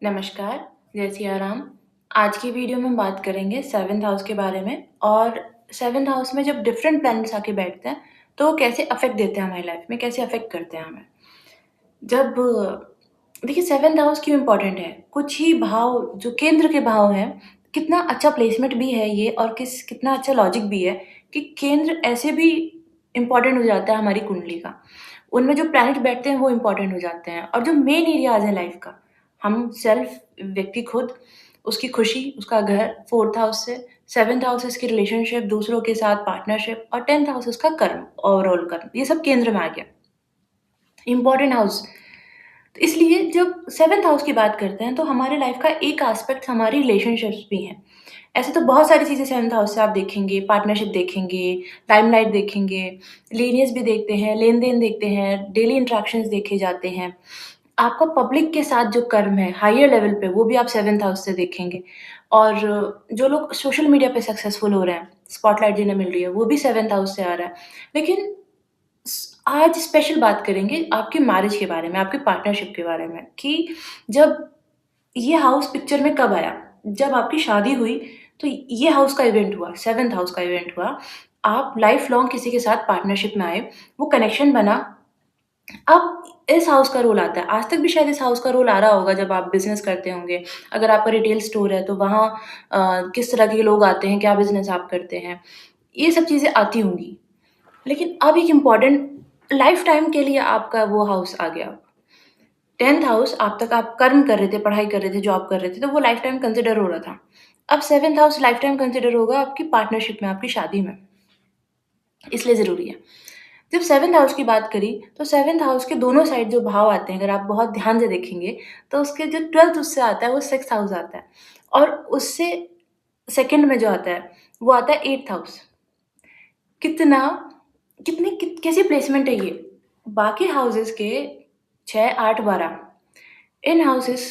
नमस्कार, जय सिया राम। आज की वीडियो में हम बात करेंगे 7th हाउस के बारे में और 7th हाउस में जब डिफरेंट प्लैनेट्स आके बैठते हैं, तो वो कैसे अफ़ेक्ट देते हैं हमारी लाइफ में, कैसे अफ़ेक्ट करते हैं हमें। जब देखिए 7th हाउस क्यों इम्पोर्टेंट है? कुछ ही भाव जो केंद्र के भाव हैं, कितना अच्छा प्लेसमेंट भी है ये और कितना अच्छा लॉजिक भी है कि केंद्र ऐसे भी इम्पोर्टेंट हो जाता है हमारी कुंडली का। उनमें जो प्लैनेट बैठते हैं वो इम्पोर्टेंट हो जाते हैं और जो मेन एरियाज़ हैं लाइफ का, हम सेल्फ व्यक्ति खुद, उसकी खुशी, उसका घर 4th हाउस से, 7th हाउस इसकी रिलेशनशिप, दूसरों के साथ पार्टनरशिप और 10th हाउस उसका कर्म, ओवरऑल कर्म, ये सब केंद्र में आ गया। Important house. तो इसलिए जब 7th हाउस की बात करते हैं तो हमारे लाइफ का एक एस्पेक्ट हमारी रिलेशनशिप्स भी हैं। ऐसे तो बहुत सारी चीज़ें 7th हाउस से आप देखेंगे, पार्टनरशिप देखेंगे, लाइमलाइट देखेंगे, लीनियस भी देखते हैं, लेन-देन देखते हैं, डेली इंटरैक्शंस देखे जाते हैं। आपका पब्लिक के साथ जो कर्म है, हायर लेवल पे, वो भी आप 7th हाउस से देखेंगे। और जो लोग सोशल मीडिया पे सक्सेसफुल हो रहे हैं, स्पॉटलाइट जिन्हें मिल रही है, वो भी 7th हाउस से आ रहा है। लेकिन आज स्पेशल बात करेंगे आपके मैरिज के बारे में, आपके पार्टनरशिप के बारे में कि जब ये हाउस पिक्चर में कब आया? जब आपकी शादी हुई, तो ये हाउस का इवेंट हुआ, 7th हाउस का इवेंट हुआ। आप लाइफ लॉन्ग किसी के साथ पार्टनरशिप में आए, वो कनेक्शन बना। अब इस हाउस का रोल आता है। आज तक भी शायद इस हाउस का रोल आ रहा होगा जब आप बिज़नेस करते होंगे। अगर आपका रिटेल स्टोर है, तो वहाँ किस तरह के लोग आते हैं, क्या बिज़नेस आप करते हैं, ये सब चीज़ें आती होंगी। लेकिन अब एक इम्पोर्टेंट लाइफ टाइम के लिए आपका वो हाउस आ गया। 10th हाउस आप तक आप कर्म कर रहे थे, पढ़ाई कर रहे थे, जॉब कर रहे थे, तो वो लाइफ टाइम कंसिडर हो रहा था। अब 7th house life time consider होगा आपकी पार्टनरशिप में, आपकी शादी में, इसलिए ज़रूरी है। जब 7th हाउस की बात करी, तो 7th हाउस के दोनों साइड जो भाव आते हैं, अगर आप बहुत ध्यान से देखेंगे, तो उसके जो 12th उससे आता है, वो 6th हाउस आता है और उससे सेकंड में जो आता है, वो आता है 8th हाउस। कितना कितनी कित कैसी प्लेसमेंट है ये? बाकी हाउसेज़ के 6, 8, 12 इन हाउसेज़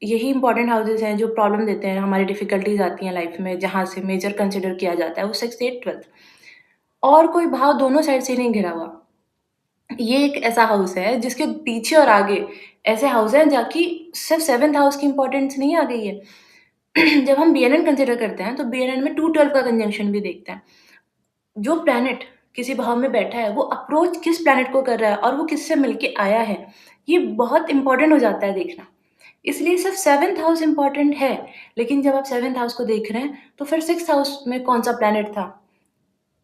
यही इम्पोर्टेंट हाउसेज़ हैं जो प्रॉब्लम देते हैं, हमारी डिफ़िकल्टीज़ आती हैं लाइफ़ में, जहाँ से मेजर कंसिडर किया जाता है, वो 6, 8, 12 और कोई भाव दोनों साइड से नहीं घिरा हुआ। ये एक ऐसा हाउस है जिसके पीछे और आगे ऐसे हाउस हैं जहाँ की सिर्फ़ 7th हाउस की इम्पोर्टेंस नहीं आ गई है। जब हम बीएनएन कंसिडर करते हैं, तो बीएनएन में 2-12 का कंजंक्शन भी देखते हैं। जो प्लैनेट किसी भाव में बैठा है, वो अप्रोच किस प्लैनेट को कर रहा है और वो किससे मिलके आया है, ये बहुत इम्पोर्टेंट हो जाता है देखना। इसलिए सिर्फ़ 7th हाउस इम्पोर्टेंट है, लेकिन जब आप 7th हाउस को देख रहे हैं, तो फिर 6th हाउस में कौन-सा प्लैनेट था?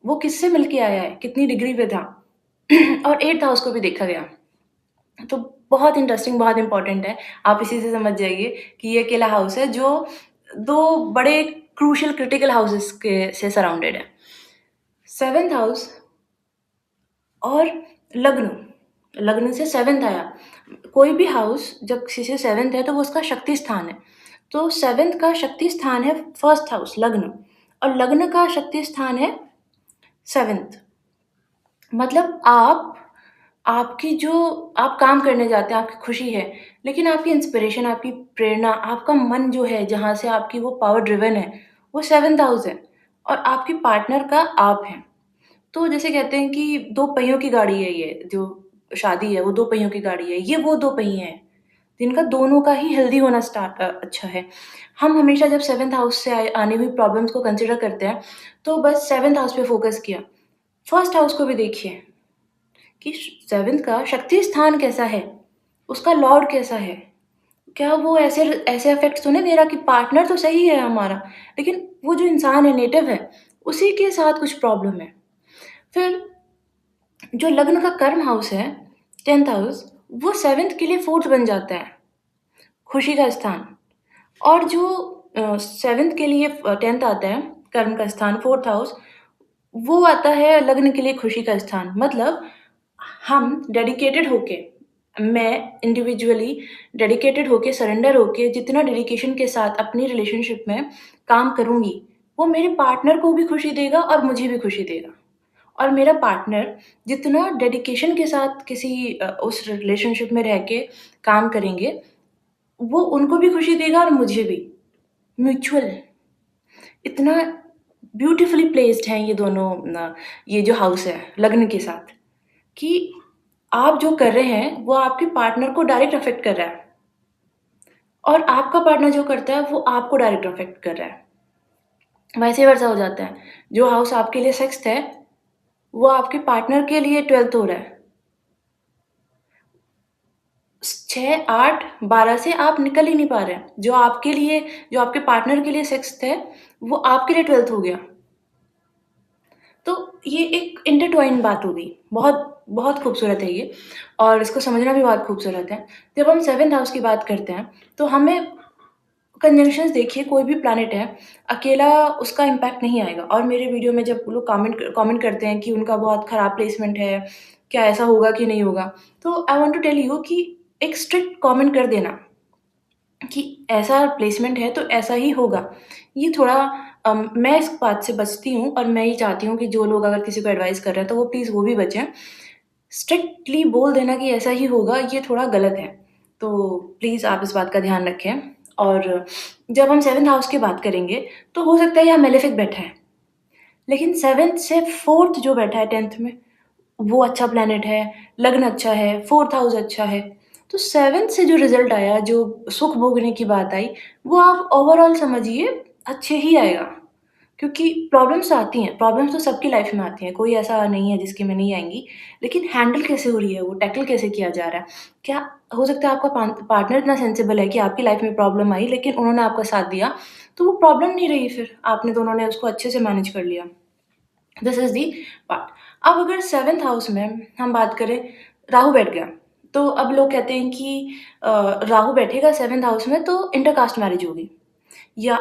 वो किससे मिलके आया है? कितनी डिग्री पे था? और 8th हाउस को भी देखा गया। तो बहुत इंटरेस्टिंग, बहुत इम्पोर्टेंट है। आप इसी से समझ जाइए कि ये अकेला हाउस है जो 2 बड़े क्रूशियल क्रिटिकल हाउसेस के से सराउंडेड है। 7th हाउस और लग्न, लग्न से 7th आया। कोई भी हाउस जब किसी से 7th है तो वो उसका शक्ति स्थान है। तो 7th का शक्ति स्थान है 1st हाउस लग्न और लग्न का शक्ति स्थान है 7th। मतलब आपकी जो आप काम करने जाते हैं, आपकी खुशी है, लेकिन आपकी इंस्पिरेशन, आपकी प्रेरणा, आपका मन जो है, जहाँ से आपकी वो पावर ड्रिवन है, वो 7th हाउस है और आपके पार्टनर का आप है। तो जैसे कहते हैं कि 2 पहियों की गाड़ी है ये, जो शादी है, वो 2 पहियों की गाड़ी है। ये वो 2 पहिए हैं, जिनका दोनों का ही हेल्दी होना अच्छा है। हम हमेशा जब 7th हाउस से आनी हुई प्रॉब्लम्स को कंसिडर करते हैं, तो बस 7th हाउस पे फ़ोकस किया। 1st हाउस को भी देखिए कि 7th का शक्ति स्थान कैसा है? उसका लॉर्ड कैसा है? क्या वो ऐसे ऐसे इफ़ेक्ट्स तो नहीं दे रहा कि पार्टनर तो सही है हमारा, लेकिन वो जो इंसान है, नेटिव है, उसी के साथ कुछ प्रॉब्लम है। फिर जो लग्न का कर्म हाउस है, 10th हाउस, वो 7th के लिए 4th बन जाता है, खुशी का स्थान। और जो 7th के लिए 10th आता है, कर्म का स्थान 4th हाउस, वो आता है लग्न के लिए खुशी का स्थान। मतलब हम डेडिकेटेड होके, मैं इंडिविजुअली डेडिकेटेड होके, सरेंडर होके, जितना डेडिकेशन के साथ अपनी रिलेशनशिप में काम करूँगी, वो मेरे पार्टनर को भी खुशी देगा और मुझे भी खुशी देगा। और मेरा पार्टनर जितना डेडिकेशन के साथ उस रिलेशनशिप में रह के काम करेंगे, वो उनको भी खुशी देगा और मुझे भी। म्यूचुअल, इतना ब्यूटीफुली प्लेस्ड हैं ये दोनों ये जो हाउस है लग्न के साथ कि आप जो कर रहे हैं, वो आपके पार्टनर को डायरेक्ट अफ़ेक्ट कर रहा है और आपका पार्टनर जो करता है वो आपको डायरेक्ट अफ़ेक्ट कर रहा है। वाइस वर्सा हो जाता है। जो हाउस आपके लिए 6th है, वो आपके पार्टनर के लिए 12th हो रहा है। 6, 8, 12 से आप निकल ही नहीं पा रहे हैं। जो आपके पार्टनर के लिए 6th है, वो आपके लिए 12th हो गया। तो ये एक इंटरट्वाइन्ड बात हो गई। बहुत बहुत खूबसूरत है ये और इसको समझना भी बहुत खूबसूरत है। जब हम 7th हाउस की बात करते हैं, तो हमें कंजंक्शंस देखिए कोई भी प्लैनेट है, अकेला उसका इम्पैक्ट नहीं आएगा और मेरे वीडियो में जब लोग कमेंट करते हैं कि उनका बहुत खराब प्लेसमेंट है, क्या ऐसा होगा कि नहीं होगा? तो I want to tell you कि एक स्ट्रिक्ट कमेंट कर देना कि ऐसा प्लेसमेंट है तो ऐसा ही होगा। ये थोड़ा मैं इस बात से बचती हूँ और मैं ये चाहती हूँ कि जो लोग अगर किसी को एडवाइस कर रहे हैं तो वो प्लीज़ वो भी बचें। स्ट्रिक्टली बोल देना कि ऐसा ही होगा ये थोड़ा गलत है। तो प्लीज़ आप इस बात का ध्यान रखें और जब हम 7th हाउस की बात करेंगे तो हो सकता है यहाँ मेलेफिक बैठा है। लेकिन 7th से 4th जो बैठा है 10th में वो अच्छा प्लैनेट है, लग्न अच्छा है, 4th हाउस अच्छा है। तो 7th से जो रिज़ल्ट आया, जो सुख भोगने की बात आई, वो आप ओवरऑल समझिए अच्छे ही आएगा। क्योंकि प्रॉब्लम्स आती हैं, प्रॉब्लम्स तो सबकी लाइफ़ में आती हैं, कोई ऐसा नहीं है जिसकी में नहीं आएँगी। लेकिन हैंडल कैसे हो रही है वो, टैकल कैसे किया जा रहा है? क्या हो सकता है आपका पार्टनर इतना सेंसिबल है कि आपकी लाइफ़ में प्रॉब्लम आई लेकिन उन्होंने आपका साथ दिया, तो वो प्रॉब्लम नहीं रही फिर, आपने दोनों ने उसको अच्छे से मैनेज कर लिया। This is the part. अब अगर 7th हाउस में हम बात करें, राहु बैठ गया, तो अब लोग कहते हैं कि राहु बैठेगा 7th हाउस में तो इंटरकास्ट मैरिज होगी या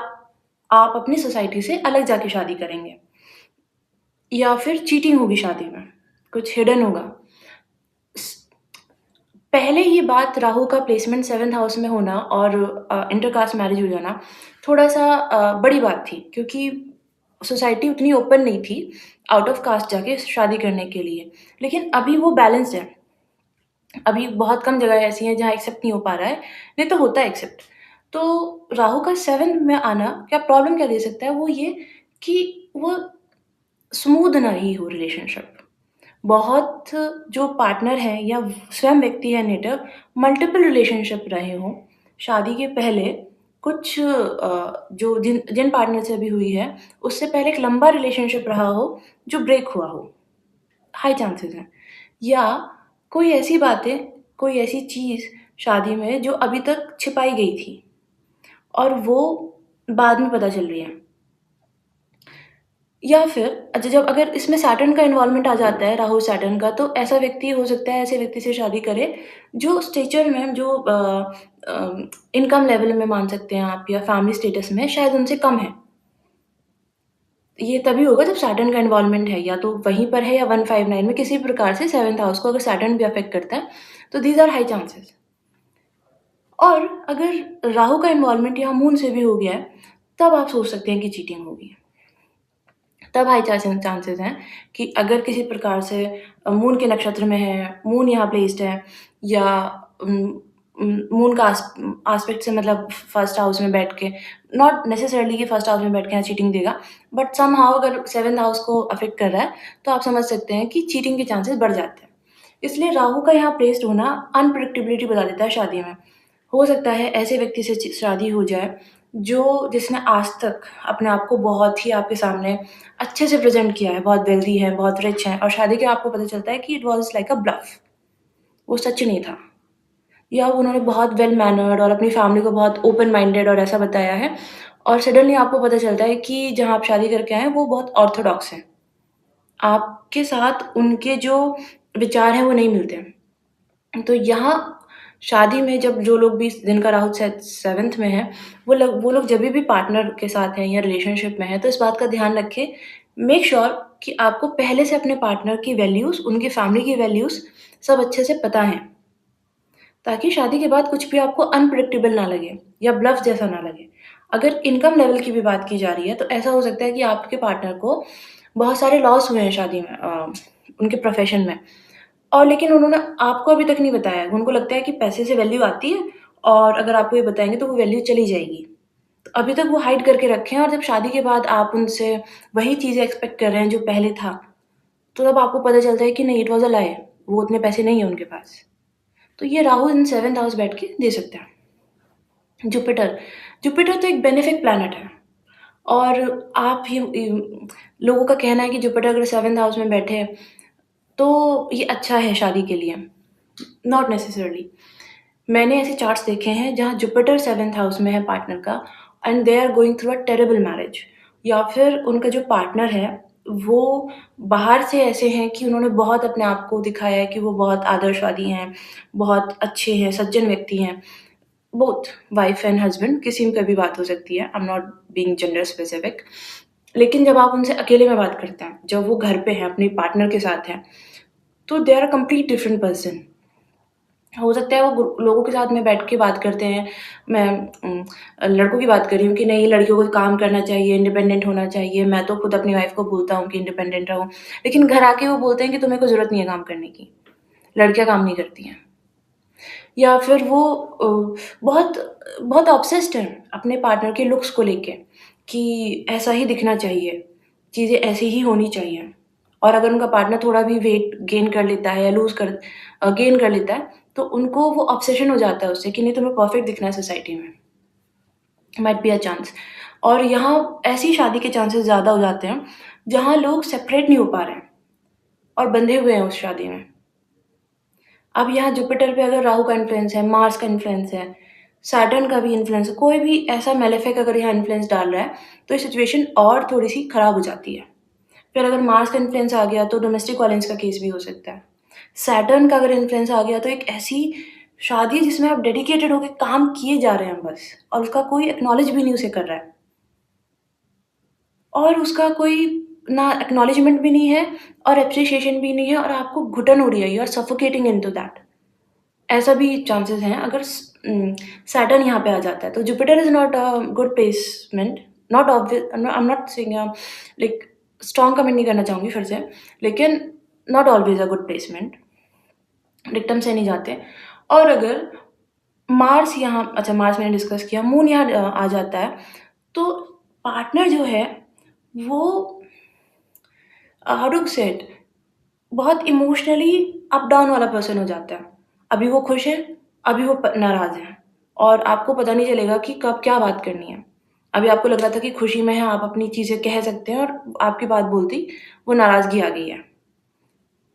आप अपनी सोसाइटी से अलग जाके शादी करेंगे या फिर चीटिंग होगी शादी में, कुछ हिडन होगा। स पहले ये बात राहु का प्लेसमेंट 7th हाउस में होना और इंटरकास्ट मैरिज हो जाना थोड़ा-सा बड़ी बात थी क्योंकि सोसाइटी उतनी ओपन नहीं थी आउट ऑफ कास्ट जाके शादी करने के लिए। लेकिन अभी वो बैलेंस्ड है। अभी बहुत कम जगह ऐसी हैं जहाँ एक्सेप्ट नहीं हो पा रहा है, नहीं तो होता है एक्सेप्ट। तो राहु का 7th में आना क्या प्रॉब्लम क्या दे सकता है वो ये कि वो स्मूथ ना ही हो रिलेशनशिप। बहुत जो पार्टनर हैं या स्वयं व्यक्ति है नेटिव मल्टीपल रिलेशनशिप रहे हों, शादी के पहले कुछ जो जिन जिन पार्टनर से अभी हुई है, उससे पहले एक लंबा रिलेशनशिप रहा हो, जो ब्रेक हुआ हो, हाई चांसेस हैं। या कोई ऐसी बातें, कोई ऐसी चीज़ शादी में जो अभी तक छिपाई गई थी और वो बाद में पता चल रही है। या फिर अच्छा जब अगर इसमें सैटर्न का इन्वॉल्वमेंट आ जाता है, राहु सैटर्न का, तो ऐसा व्यक्ति हो सकता है ऐसे व्यक्ति से शादी करे जो स्टेचर में जो इनकम लेवल में मान सकते हैं आप या फैमिली स्टेटस में शायद उनसे कम है। ये तभी होगा जब सैटर्न का इन्वॉल्वमेंट है या तो वहीं पर है या 159 में किसी भी प्रकार से 7th हाउस को अगर सैटर्न भी अफ़ेक्ट करता है, तो दीज़ आर हाई चांसेस। और अगर राहु का इन्वॉल्वमेंट यहाँ मून से भी हो गया है, तब आप सोच सकते हैं कि चीटिंग होगी। तब हाई चांसेस हैं कि अगर किसी प्रकार से मून के नक्षत्र में है, मून यहाँ प्लेस्ड है या मून का एस्पेक्ट से मतलब फर्स्ट हाउस में बैठ के नॉट नेसेसरली कि फर्स्ट हाउस में बैठ के यहाँ चीटिंग देगा, बट समहाउ अगर 7th हाउस को अफ़ेक्ट कर रहा है, तो आप समझ सकते हैं कि चीटिंग के चांसेस बढ़ जाते हैं। इसलिए राहु का यहाँ प्लेस्ड होना अनप्रेडिक्टेबिलिटी बता देता है शादी में। हो सकता है ऐसे व्यक्ति से शादी हो जाए, जिसने आज तक अपने आप को बहुत ही आपके सामने अच्छे से प्रेज़ेंट किया है, बहुत वेल्दी है, बहुत रिच है और शादी के आपको पता चलता है कि it was like a bluff, वो सच नहीं था। या उन्होंने बहुत वेल मैनर्ड और अपनी फैमिली को बहुत ओपन माइंडेड और ऐसा बताया है और सडनली आपको पता चलता है कि जहाँ आप शादी करके आए हैं, वो बहुत ऑर्थोडॉक्स हैं। आपके साथ उनके जो विचार हैं, वो नहीं मिलते हैं। तो यहाँ शादी में जब जो लोग भी दिन का राहु 7th में है, वो लोग जभी भी पार्टनर के साथ हैं या रिलेशनशिप में हैं, तो इस बात का ध्यान रखें, मेक श्योर कि आपको पहले से अपने पार्टनर की वैल्यूज़, उनकी फैमिली की वैल्यूज़ सब अच्छे से पता हैं, ताकि शादी के बाद कुछ भी आपको अनप्रेडिक्टेबल ना लगे या ब्लफ जैसा ना लगे। अगर इनकम लेवल की भी बात की जा रही है, तो ऐसा हो सकता है कि आपके पार्टनर को बहुत सारे लॉस हुए हैं शादी में उनके प्रोफ़ेशन में। और लेकिन उन्होंने आपको अभी तक नहीं बताया। उनको लगता है कि पैसे से वैल्यू आती है और अगर आपको ये बताएँगे तो वो वैल्यू चली जाएगी। तो अभी तक वो हाइड करके रखे हैं और जब शादी के बाद आप उनसे वही चीज़ें एक्सपेक्ट कर रहे हैं जो पहले था, तो तब आपको पता चलता है कि नहीं इट वाज़ अ लाई, वो उतने पैसे नहीं हैं उनके पास। तो ये राहु इन 7th हाउस बैठ के दे सकता है। जुपिटर, जुपिटर तो एक बेनिफिक प्लैनेट है और आप ही लोगों का कहना है कि जुपिटर अगर 7th हाउस में बैठे, तो ये अच्छा है शादी के लिए। Not necessarily. मैंने ऐसे चार्ट्स देखे हैं जहाँ जुपिटर 7th हाउस में है पार्टनर का and they are going through a terrible marriage, या फिर उनका जो पार्टनर है, वो बाहर से ऐसे हैं कि उन्होंने बहुत अपने आप को दिखाया है कि वो बहुत आदर्शवादी हैं, बहुत अच्छे हैं, सज्जन व्यक्ति हैं। बोथ वाइफ एंड हस्बैंड किसी पे भी बात हो सकती है, I am not being gender specific. लेकिन जब आप उनसे अकेले में बात करते हैं, जब वो घर पे हैं, अपने पार्टनर के साथ हैं, तो they are a complete different person. हो सकता है वो लोगों के साथ में बैठ के बात करते हैं। मैं लड़कों की बात कर रही हूँ कि नहीं, लड़कियों को काम करना चाहिए, इंडिपेंडेंट होना चाहिए। मैं तो खुद अपनी वाइफ को बोलता हूँ कि इंडिपेंडेंट रहो, लेकिन घर आके वो बोलते हैं कि तुम्हें कोई ज़रूरत नहीं है काम करने की, लड़कियाँ काम नहीं करती हैं। या फिर वो बहुत बहुत ऑब्सेस्ड हैं अपने पार्टनर के लुक्स को लेके कि ऐसा ही दिखना चाहिए, चीज़ें ऐसी ही होनी चाहिए। और अगर उनका पार्टनर थोड़ा भी वेट गेन कर लेता है या गेन कर लेता है, तो उनको वो ऑब्सेशन हो जाता है उससे कि नहीं, तुम्हें परफेक्ट दिखना है सोसाइटी में। Might be a chance. और यहाँ ऐसी शादी के चांसेस ज़्यादा हो जाते हैं, जहाँ लोग सेपरेट नहीं हो पा रहे हैं और बंधे हुए हैं उस शादी में। अब यहाँ जुपिटर पे अगर राहु का इन्फ्लुएंस है, मार्स का इन्फ्लुएंस है, सैटर्न का भी इन्फ्लुएंस है, कोई भी ऐसा मेलेफिक अगर यहाँ इन्फ्लुएंस डाल रहा है, तो ये सिचुएशन और थोड़ी-सी खराब हो जाती है। फिर अगर मार्स का इन्फ्लुएंस आ गया, तो डोमेस्टिक वायलेंस का केस भी हो सकता है। सैटर्न का अगर इन्फ्लुएंस आ गया, तो एक ऐसी शादी है जिसमें आप डेडिकेटेड होके काम किए जा रहे हैं बस, और उसका कोई एक्नॉलेज भी नहीं उसे कर रहा है। और उसका कोई ना एक्नॉलेजमेंट भी नहीं है और एप्रिसिएशन भी नहीं है, और आपको घुटन हो रही है, you are suffocating into that. ऐसा भी चांसेस हैं अगर सैटर्न यहाँ पे आ जाता है, तो Jupiter is not a good placement. Not obvious, I am not saying like, strong comment नहीं करना चाहूँगी फिर से, लेकिन not always a good placement, dictum से नहीं जाते। और अगर मार्स यहाँ, अच्छा मार्स मैंने डिस्कस किया, मून यहाँ आ जाता है, तो पार्टनर जो है वो हाउ टू से इट, बहुत इमोशनली अप डाउन वाला पर्सन हो जाता है। अभी वो खुश है, अभी वो नाराज़ है, और आपको पता नहीं चलेगा कि कब क्या बात करनी है। अभी आपको लग रहा था कि खुशी में है, आप अपनी चीज़ें कह सकते हैं, और आपकी बात बोलती वो नाराज़गी आ गई है।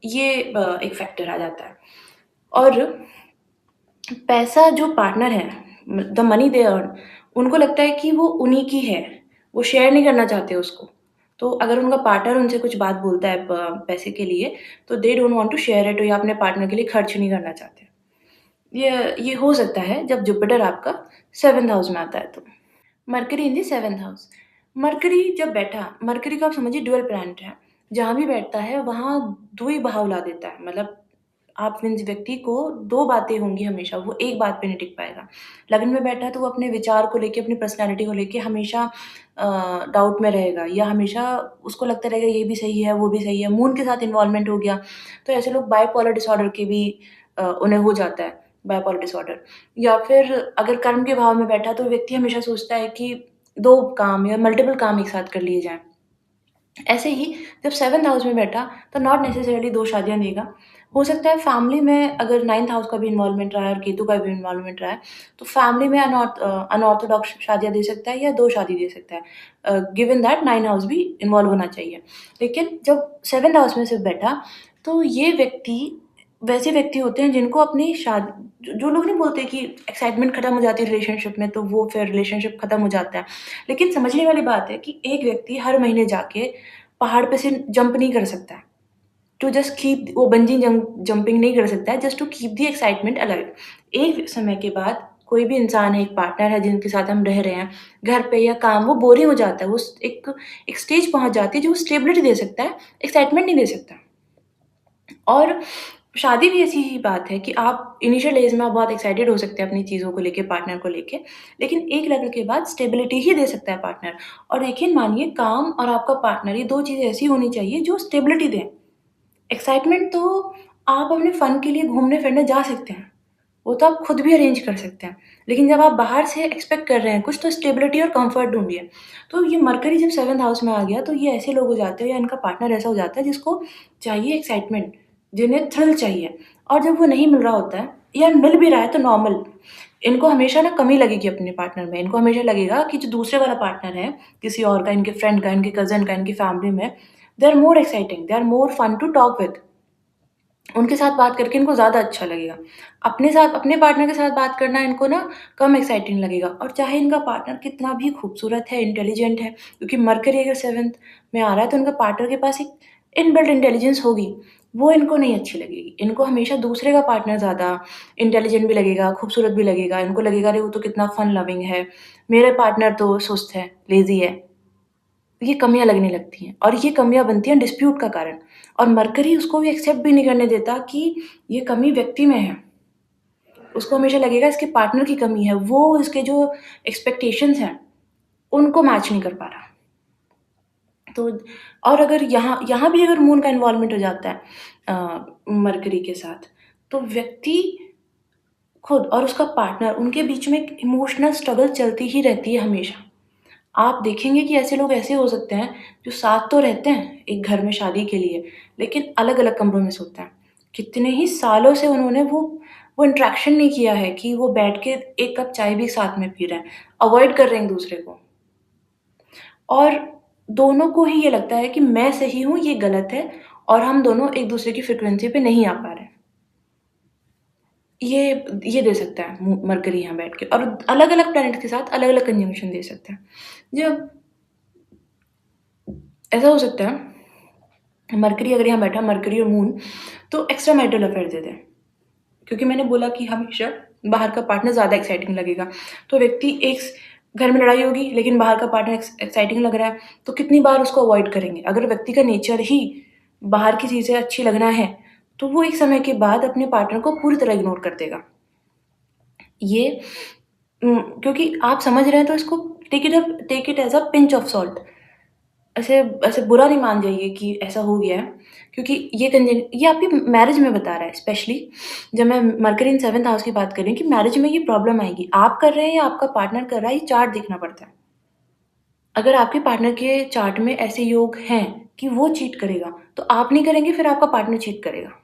ये एक फैक्टर आ जाता है। और पैसा जो पार्टनर है, द मनी दे अर्न, उनको लगता है कि वो उन्हीं की है, वो शेयर नहीं करना चाहते उसको। तो अगर उनका पार्टनर उनसे कुछ बात बोलता है पैसे के लिए, तो they don't want to share it, या अपने पार्टनर के लिए खर्च नहीं करना चाहते। ये हो सकता है जब जुपिटर आपका 7th हाउस में आता है तो। Mercury in the 7th house. Mercury जब बैठा, मरकरी को आप समझिए ड्यूअल प्लैनेट है। जहाँ भी बैठता है वहाँ 2 ही बहाव ला देता है। मतलब आप मीन्स व्यक्ति को 2 बातें होंगी हमेशा, वो एक बात पे नहीं टिक पाएगा। लगन में बैठा है तो वो अपने विचार को लेके, अपनी पर्सनैलिटी को लेके हमेशा डाउट में रहेगा, या हमेशा उसको लगता रहेगा ये भी सही है, वो भी सही है। मून के साथ इन्वॉल्वमेंट हो गया, तो ऐसे लोग बाइपोलर डिसऑर्डर के भी उन्हें हो जाता है, बाइपोलर डिसऑर्डर। या फिर अगर कर्म के भाव में बैठा, तो व्यक्ति हमेशा सोचता है कि 2 काम या मल्टीपल काम एक साथ कर लिए जाएँ। ऐसे ही जब 7th हाउस में बैठा, तो नॉट नेसेसरिली 2 शादियाँ देगा। हो सकता है फैमिली में अगर 9th हाउस का भी इन्वॉल्वमेंट रहा है और केतु का भी इन्वॉल्वमेंट रहा है, तो फैमिली में अनऑर्थोडॉक्स शादियाँ दे सकता है या 2 शादी दे सकता है। गिवन दैट 9 हाउस भी इन्वॉल्व होना चाहिए। लेकिन जब 7th हाउस में सिर्फ बैठा, तो ये व्यक्ति वैसे व्यक्ति होते हैं जिनको अपनी जो लोग नहीं बोलते कि एक्साइटमेंट खत्म हो जाती है रिलेशनशिप में, तो वो फिर रिलेशनशिप खत्म हो जाता है। लेकिन समझने वाली बात है कि एक व्यक्ति हर महीने जाके पहाड़ पे से जंप नहीं कर सकता है। टू जस्ट कीप वो बंजी जंपिंग नहीं कर सकता है, just to keep the excitement alive. एक समय के बाद कोई भी इंसान है, एक पार्टनर है जिनके साथ हम रह रहे हैं, घर पे या काम, वो बोरिंग हो जाता है। वो एक स्टेज पहुँच जाती है जो स्टेबिलिटी दे सकता है, एक्साइटमेंट नहीं दे सकता। और शादी भी ऐसी ही बात है कि आप इनिशियल एज में आप बहुत एक्साइटेड हो सकते हैं अपनी चीज़ों को लेके, पार्टनर को लेके, लेकिन एक लेवल के बाद स्टेबिलिटी ही दे सकता है पार्टनर। और यकीन मानिए, काम और आपका पार्टनर, ये 2 चीज़ें ऐसी होनी चाहिए जो स्टेबिलिटी दें। एक्साइटमेंट तो आप अपने फन के लिए घूमने-फिरने जा सकते हैं, वो तो आप खुद भी अरेंज कर सकते हैं। लेकिन जब आप बाहर से एक्सपेक्ट कर रहे हैं कुछ, तो स्टेबिलिटी और कम्फर्ट ढूँढिए। तो ये मरकरी जब 7th हाउस में आ गया, तो ये ऐसे लोग हो जाते हैं, या इनका पार्टनर ऐसा हो जाता है जिसको चाहिए एक्साइटमेंट, जिन्हें थ्रिल चाहिए। और जब वो नहीं मिल रहा होता है, या मिल भी रहा है तो नॉर्मल, इनको हमेशा ना कमी लगेगी अपने पार्टनर में। इनको हमेशा लगेगा कि जो दूसरे वाला पार्टनर है, किसी और का, इनके फ्रेंड का, इनके कज़न का, इनकी फैमिली में, they are more exciting, they are more fun to talk with. उनके साथ बात करके इनको ज़्यादा अच्छा लगेगा। अपने पार्टनर के साथ बात करना इनको ना कम एक्साइटिंग लगेगा, और चाहे इनका पार्टनर कितना भी खूबसूरत है, इंटेलिजेंट है, क्योंकि मरकरी अगर 7th में आ रहा है तो उनका पार्टनर के पास एक इनबिल्ट इंटेलिजेंस होगी, वो इनको नहीं अच्छी लगेगी। इनको हमेशा दूसरे का पार्टनर ज़्यादा इंटेलिजेंट भी लगेगा, खूबसूरत भी लगेगा। इनको लगेगा अरे वो तो कितना फन लविंग है, मेरे पार्टनर तो सुस्त है, लेज़ी है। ये कमियाँ लगने लगती हैं, और ये कमियाँ बनती हैं डिस्प्यूट का कारण, और मरकरी उसको भी एक्सेप्ट भी नहीं करने देता कि ये कमी व्यक्ति में है। उसको हमेशा लगेगा इसके पार्टनर की कमी है, वो इसके जो एक्सपेक्टेशंस हैं, उनको मैच नहीं कर पा रहा। तो और अगर यहाँ यहाँ भी अगर मून का इन्वॉल्वमेंट हो जाता है मरकरी के साथ, तो व्यक्ति खुद और उसका पार्टनर, उनके बीच में एक इमोशनल स्ट्रगल चलती ही रहती है हमेशा। आप देखेंगे कि ऐसे लोग ऐसे हो सकते हैं, जो साथ तो रहते हैं एक घर में शादी के लिए, लेकिन अलग-अलग कमरों में सोते हैं। कितने ही सालों से उन्होंने वो इंटरैक्शन नहीं किया है कि वो बैठ के एक कप चाय भी साथ में पी रहे हैं, अवॉइड कर रहे हैं एक-दूसरे को। और दोनों को ही ये लगता है कि मैं सही हूँ, ये गलत है, और हम दोनों एक-दूसरे की फ्रीक्वेंसी पे नहीं आ पा रहे हैं। ये दे सकता है मरकरी यहाँ बैठ के, और अलग-अलग प्लैनेट के साथ अलग-अलग कंजंक्शन दे सकता है। जब ऐसा हो सकता है, मरकरी अगर यहाँ बैठा, मरकरी और मून, तो एक्स्ट्रा मैरिटल अफेयर दे दें। क्योंकि मैंने बोला कि हमेशा बाहर का पार्टनर ज़्यादा एक्साइटिंग लगेगा। तो व्यक्ति एक घर में लड़ाई होगी, लेकिन बाहर का पार्टनर एक्साइटिंग लग रहा है, तो कितनी बार उसको अवॉइड करेंगे। अगर व्यक्ति का नेचर ही बाहर की चीज़ें अच्छी लगना है, तो वो एक समय के बाद अपने पार्टनर को पूरी तरह इग्नोर कर देगा। ये क्योंकि आप समझ रहे हैं, तो इसको take it as a pinch of salt. ऐसे ऐसे बुरा नहीं मान जाइए कि ऐसा हो गया है, क्योंकि ये आपकी मैरिज में बता रहा है स्पेशली। जब मैं मरकरी इन 7th हाउस की बात कर रही हूँ कि मैरिज में ये प्रॉब्लम आएगी। आप कर रहे हैं या आपका पार्टनर कर रहा है, ये चार्ट देखना पड़ता है। अगर आपके पार्टनर के चार्ट में ऐसे योग हैं कि वो चीट करेगा, तो आप नहीं करेंगे, फिर आपका पार्टनर चीट करेगा।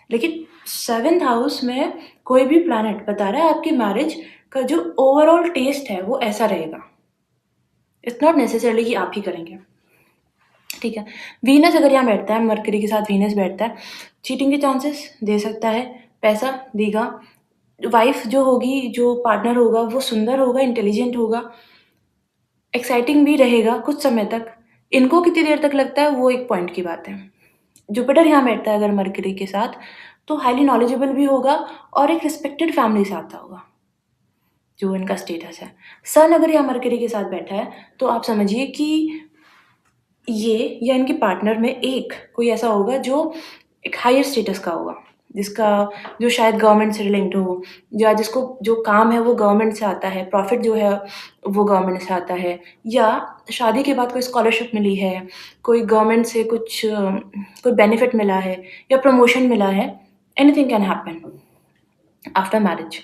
लेकिन 7th हाउस में कोई भी प्लैनेट बता रहा है आपकी मैरिज का जो ओवरऑल टेस्ट है, वो ऐसा रहेगा। इट्स नॉट नेसेसरली कि आप ही करेंगे। ठीक है। वीनस अगर यहाँ बैठता है, मरकरी के साथ वीनस बैठता है, चीटिंग के चांसेस दे सकता है, पैसा देगा। वाइफ जो होगी, जो पार्टनर होगा, वो सुंदर होगा, इंटेलिजेंट होगा, एक्साइटिंग भी रहेगा कुछ समय तक। इनको कितनी देर तक लगता है, वो एक पॉइंट की बात है। जुपिटर यहाँ बैठता है अगर मरकरी के साथ, तो हाईली नॉलेजेबल भी होगा, और एक रिस्पेक्टेड फैमिली से आता होगा, जो इनका स्टेटस है। सन अगर यहाँ मरकरी के साथ बैठा है, तो आप समझिए कि ये या इनके पार्टनर में एक कोई ऐसा होगा जो एक हायर स्टेटस का होगा, जिसका जो शायद गवर्नमेंट से लिंक्ड हो, या जिसको जो काम है वो गवर्नमेंट से आता है, प्रॉफिट जो है वो गवर्नमेंट से आता है, या शादी के बाद कोई स्कॉलरशिप मिली है, कोई गवर्नमेंट से कुछ कोई बेनिफिट मिला है, या प्रमोशन मिला है। Anything can happen after marriage,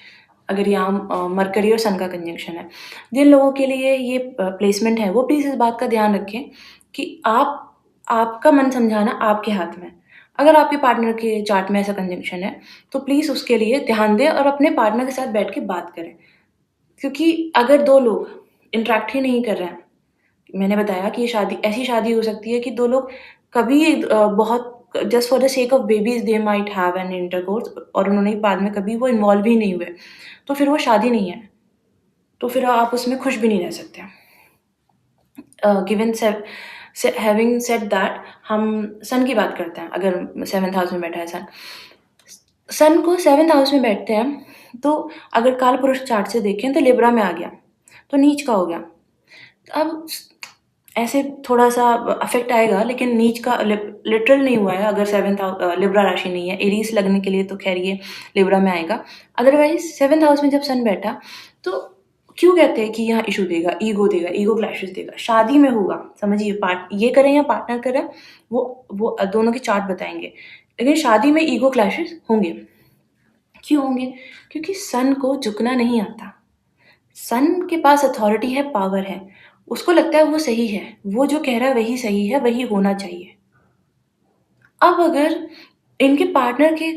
अगर यहाँ मरकरी और सन का कंजंक्शन है। जिन लोगों के लिए ये प्लेसमेंट है, वो प्लीज़ इस बात का ध्यान रखें कि आपका मन समझाना आपके हाथ में है। अगर आपके पार्टनर के चार्ट में ऐसा कंजंक्शन है, तो प्लीज़ उसके लिए ध्यान दें और अपने पार्टनर के साथ बैठ के बात करें। क्योंकि अगर 2 लोग इंटरैक्ट ही नहीं कर रहे हैं, मैंने बताया कि ये ऐसी शादी हो सकती है कि 2 लोग कभी बहुत just for the sake of babies they might have an intercourse, और उन्होंने बाद में कभी वो इन्वॉल्व ही नहीं हुए, तो फिर वो शादी नहीं है। तो फिर आप उसमें खुश भी नहीं रह सकते। गिवन हैविंग सेड दैट, हम सन की बात करते हैं। अगर 7th हाउस में बैठा है सन, सन को 7th हाउस में बैठते हैं, तो अगर कालपुरुष चार्ट से देखें तो लिब्रा में आ गया, तो नीच का हो गया। अब ऐसे थोड़ा-सा इफ़ेक्ट आएगा, लेकिन नीच का लिटरल नहीं हुआ है। अगर लिब्रा राशि नहीं है, एरीज़ लगने के लिए तो ख़ैर ये लिब्रा में आएगा। अदरवाइज़ 7th हाउस में जब सन बैठा, तो क्यों कहते हैं कि यहाँ इश्यू देगा, ईगो क्लैशेज़ देगा। शादी में होगा, समझिए, ये करें या पार्टनर करें, वो दोनों के चार्ट बताएँगे। लेकिन शादी में ईगो क्लैशेज़ होंगे। क्यों होंगे? क्योंकि सन को झुकना नहीं आता। सन के पास अथॉरिटी है, पावर है। उसको लगता है वो सही है, वो जो कह रहा है वही सही है, वही होना चाहिए। अब अगर इनके पार्टनर के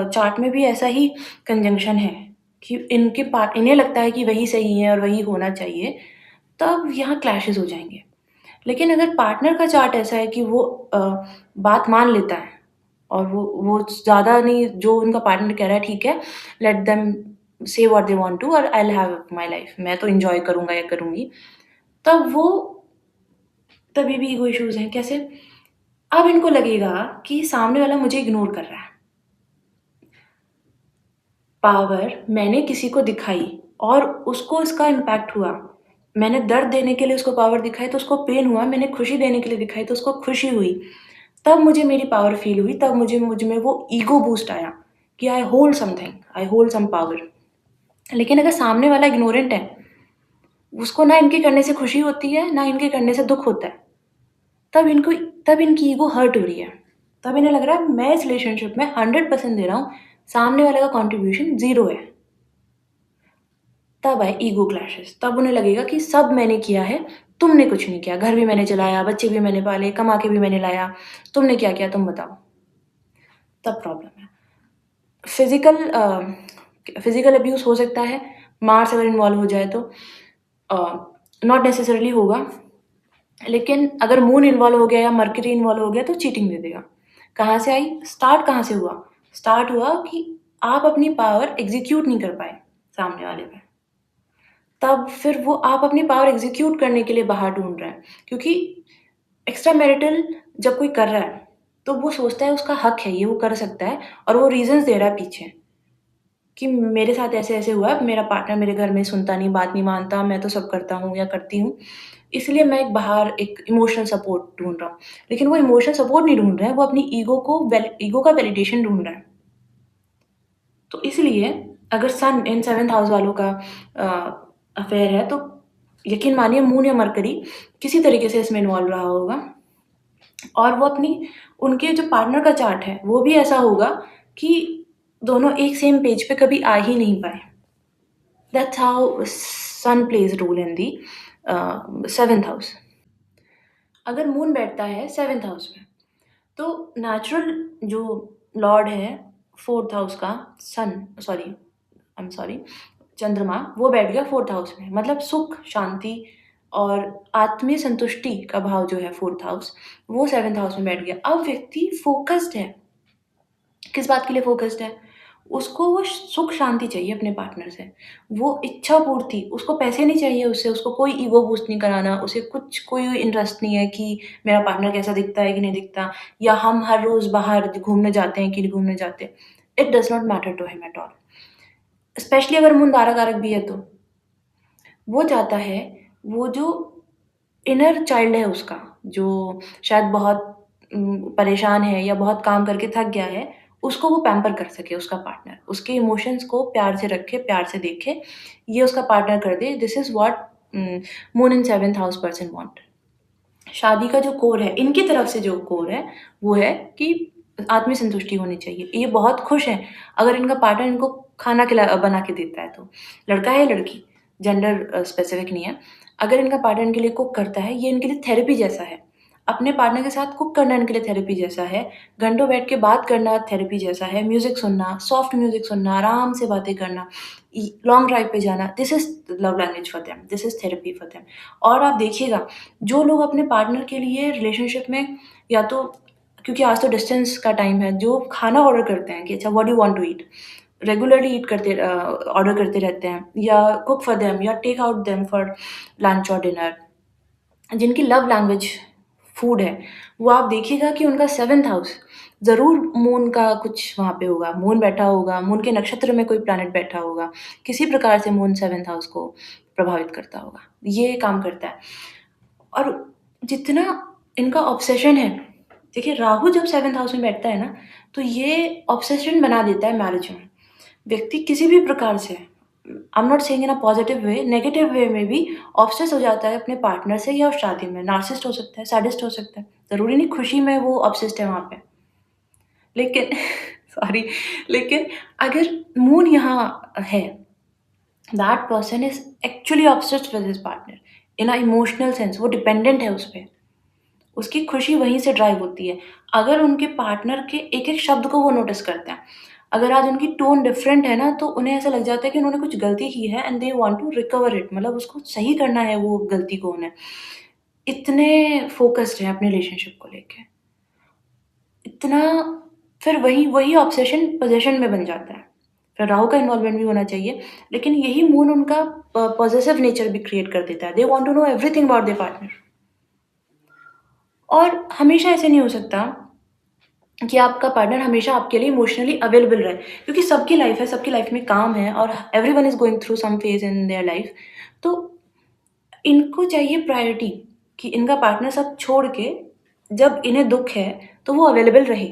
चार्ट में भी ऐसा ही कंजंक्शन है, कि इन्हें लगता है कि वही सही है और वही होना चाहिए, तब यहाँ क्लैशेज़ हो जाएँगे। लेकिन अगर पार्टनर का चार्ट ऐसा है कि वो बात मान लेता है और वो ज़्यादा नहीं, जो उनका पार्टनर कह रहा है ठीक है, लेट देम से व्हाट दे वांट टू और I will have my life, मैं तो एन्जॉय करूँगा या करूँगी। तब वो तभी भी ईगो इश्यूज़ हैं, कैसे? अब इनको लगेगा कि सामने वाला मुझे इग्नोर कर रहा है। पावर मैंने किसी को दिखाई और उसको इसका इम्पैक्ट हुआ। मैंने दर्द देने के लिए उसको पावर दिखाई तो उसको पेन हुआ, मैंने खुशी देने के लिए दिखाई तो उसको खुशी हुई। तब मुझे मेरी पावर फ़ील हुई, तब मुझ में वो ईगो बूस्ट आया कि I hold something, I hold some power. लेकिन अगर सामने वाला इग्नोरेंट है, उसको ना इनके करने से खुशी होती है, ना इनके करने से दुःख होता है। तब इनको तब इनकी ईगो हर्ट हो रही है। तब इन्हें लग रहा है मैं इस रिलेशनशिप में 100% दे रहा हूँ, सामने वाले का कंट्रीब्यूशन 0 है। तब आए ईगो क्लैशेस, तब उन्हें लगेगा कि सब मैंने किया है, तुमने कुछ नहीं किया। घर भी मैंने चलाया, बच्चे भी मैंने पाले, कमा के भी मैंने लाया, तुमने क्या किया तुम बताओ? तब प्रॉब्लम है। फिज़िकल फिज़िकल अब्यूज़ हो सकता है, मार से अगर इन्वॉल्व हो जाए तो अ, नॉट नेसेसरीली होगा, लेकिन अगर मून इन्वॉल्व हो गया या मर्करी इन्वॉल्व हो गया तो चीटिंग दे देगा। कहाँ से आई? स्टार्ट कहाँ से हुआ? स्टार्ट हुआ कि आप अपनी पावर एग्ज़ीक्यूट नहीं कर पाए सामने वाले पे। तब फिर वो आप अपनी पावर एग्ज़ीक्यूट करने के लिए बाहर ढूँढ रहे हैं, क्योंकि एक्स्ट्रा मैरिटल जब कोई कर रहा है, तो वो सोचता है उसका हक है, ये वो कर सकता है और वो रीज़न्स दे रहा है पीछे, कि मेरे साथ ऐसे-ऐसे हुआ, मेरा पार्टनर मेरे घर में सुनता नहीं, बात नहीं मानता, मैं तो सब करता हूँ या करती हूँ, इसलिए मैं एक बाहर एक इमोशनल सपोर्ट ढूँढ रहा हूँ। लेकिन वो इमोशनल सपोर्ट नहीं ढूँढ रहा है, वो अपनी ईगो का वैलिडेशन ढूँढ रहा है। तो इसलिए अगर सन इन 7th हाउस वालों का अफ़ेयर है, तो यकीन मानिए मून या मरकरी किसी तरीके से इसमें इन्वॉल्व रहा होगा और वो उनके जो पार्टनर का चार्ट है, वो भी ऐसा होगा कि दोनों एक सेम पेज पे कभी आ ही नहीं पाए। That's how sun plays role in the 7th house. अगर मून बैठता है 7th हाउस में, तो नेचुरल जो लॉर्ड है 4th हाउस का, आई एम सॉरी, चंद्रमा, वो बैठ गया 4th हाउस में। मतलब सुख, शांति और आत्मीय संतुष्टि का भाव जो है 4th हाउस, वो 7th हाउस में बैठ गया। अब व्यक्ति फ़ोकस्ड है। किस बात के लिए फ़ोकस्ड है? उसको वो सुख शांति चाहिए अपने पार्टनर से। वो इच्छा पूर्ति, उसको पैसे नहीं चाहिए उससे, उसको कोई ईगो बूस्ट नहीं कराना, उसे कोई इंटरेस्ट नहीं है कि मेरा पार्टनर कैसा दिखता है कि नहीं दिखता, या हम हर रोज़ बाहर घूमने जाते हैं कि नहीं घूमने जाते। It does not matter to him at all. Especially अगर मून दारा कारक भी है तो। वो चाहता है, वो जो इनर चाइल्ड है उसका, जो शायद बहुत परेशान है या बहुत काम करके थक गया है, उसको वो पैम्पर कर सके उसका पार्टनर। उसके इमोशंस को प्यार से रखे, प्यार से देखे, ये उसका पार्टनर कर दे। This is what moon in 7th house person want. शादी का जो कोर है, इनकी तरफ से जो कोर है, वो है कि आत्मीय संतुष्टि होनी चाहिए। ये बहुत खुश हैं, अगर इनका पार्टनर इनको खाना बना के देता है तो। लड़का है या लड़की, जेंडर स्पेसिफिक नहीं है। अगर इनका पार्टनर इनके लिए कुक करता है, ये इनके लिए थेरेपी जैसा है। अपने पार्टनर के साथ कुक करना इनके लिए थेरेपी जैसा है, घंटों बैठ के बात करना थेरेपी जैसा है, म्यूज़िक सुनना, सॉफ्ट म्यूज़िक सुनना, आराम से बातें करना, लॉन्ग ड्राइव पे जाना, this is love language for them, this is therapy for them. और आप देखिएगा, जो लोग अपने पार्टनर के लिए रिलेशनशिप में, या तो क्योंकि आज तो डिस्टेंस का टाइम है, जो खाना ऑर्डर करते हैं कि अच्छा what do you want to eat? Regularly order करते रहते हैं, या कुक फॉर देम या take out them for lunch और डिनर। जिनकी लव लैंग्वेज फूड है, वो आप देखिएगा कि उनका 7th हाउस ज़रूर मून का कुछ वहाँ पे होगा, मून बैठा होगा, मून के नक्षत्र में कोई प्लैनेट बैठा होगा, किसी प्रकार से मून 7th हाउस को प्रभावित करता होगा। ये काम करता है। और जितना इनका ऑब्सेशन है, देखिए राहु जब 7th हाउस में बैठता है ना, तो ये ऑब्सेशन बना देता है मैरिज में। व्यक्ति किसी भी प्रकार से, I am not saying in a positive way, negative way में भी ऑब्सेस हो जाता है अपने पार्टनर से या उस शादी में। नार्सिसिस्ट हो सकता है, सैडिस्ट हो सकता है, ज़रूरी नहीं खुशी में वो ऑब्सेस्ड है वहाँ पे। लेकिन सॉरी, लेकिन अगर मून यहाँ है, that person is actually obsessed with his partner in a emotional sense, वो डिपेंडेंट है उस पे। उसकी खुशी वहीं से ड्राइव होती है। अगर उनके पार्टनर के एक-एक शब्द को वो नोटिस करते हैं, अगर आज उनकी टोन डिफरेंट है ना, तो उन्हें ऐसा लग जाता है कि उन्होंने कुछ गलती की है and they want to recover it, मतलब उसको सही करना है वो गलती को उन्हें। इतने फ़ोकस्ड हैं अपने रिलेशनशिप को लेके। इतना फिर वही वही ऑब्सेशन पोज़ेशन में बन जाता है। फिर राहु का इन्वॉल्वमेंट भी होना चाहिए, लेकिन यही मून उनका पॉसेसिव नेचर भी क्रिएट कर देता है। They want to know everything about their partner. और हमेशा ऐसे नहीं हो सकता कि आपका पार्टनर हमेशा आपके लिए इमोशनली अवेलेबल रहे, क्योंकि सबकी लाइफ़ है, सबकी लाइफ़ में काम है और everyone is going through some phase in their life. तो इनको चाहिए प्रायोरिटी कि इनका पार्टनर सब छोड़ के जब इन्हें दुःख है, तो वो अवेलेबल रहे।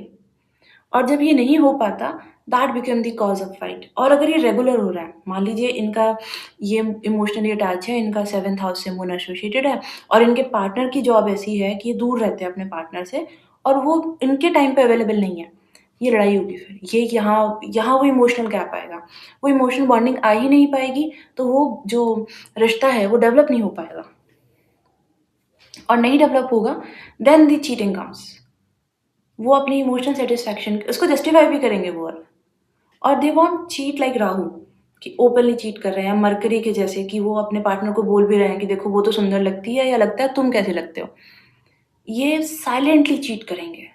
और जब ये नहीं हो पाता, that become the cause of fight. और अगर ये रेगुलर हो रहा है, मान लीजिए इनका ये इमोशनली अटैच है, इनका 7th हाउस से मून एसोसिएटेड है और इनके पार्टनर की जॉब ऐसी है कि ये दूर रहते हैं अपने पार्टनर से और वो इनके टाइम पे अवेलेबल नहीं है। ये लड़ाई होगी फिर। ये यहाँ यहाँ वो इमोशनल गैप आएगा। वो इमोशनल बॉन्डिंग आ ही नहीं पाएगी, तो वो जो रिश्ता है, वो डेवलप नहीं हो पाएगा। और नहीं डेवलप होगा, देन द चीटिंग कम्स। वो अपनी इमोशनल सैटिस्फैक्शन उसको जस्टिफाई भी करेंगे वो और they want cheat like Rahu कि ओपनली चीट कर रहे हैं, मरकरी के जैसे कि वो अपने पार्टनर को बोल भी रहे हैं कि देखो वो तो सुंदर लगती है या लगता है तुम कैसे लगते हो। ये साइलेंटली चीट करेंगे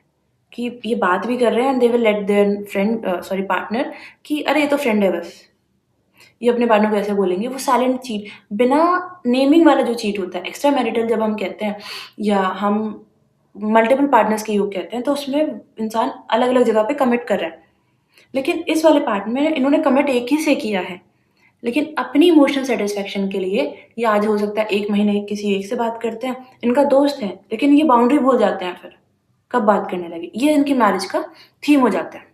कि ये बात भी कर रहे हैं and they will let there friend sorry partner कि अरे ये तो फ्रेंड है बस। ये अपने पार्टनर को ऐसे बोलेंगे, वो साइलेंट चीट बिना नेमिंग वाला जो चीट होता है, एक्स्ट्रा मैरिटल जब हम कहते हैं या हम मल्टीपल पार्टनर्स के योग कहते हैं, तो उसमें इंसान अलग-अलग जगह पे कमिट कर रहा है। लेकिन इस वाले पार्ट में इन्होंने कमिट एक ही से किया है, लेकिन अपनी इमोशनल सैटिस्फैक्शन के लिए ये आज हो सकता है 1 महीने किसी एक से बात करते हैं, इनका दोस्त है, लेकिन ये बाउंड्री भूल जाते हैं फिर, कब बात करने लगे। ये इनकी मैरिज का थीम हो जाता है।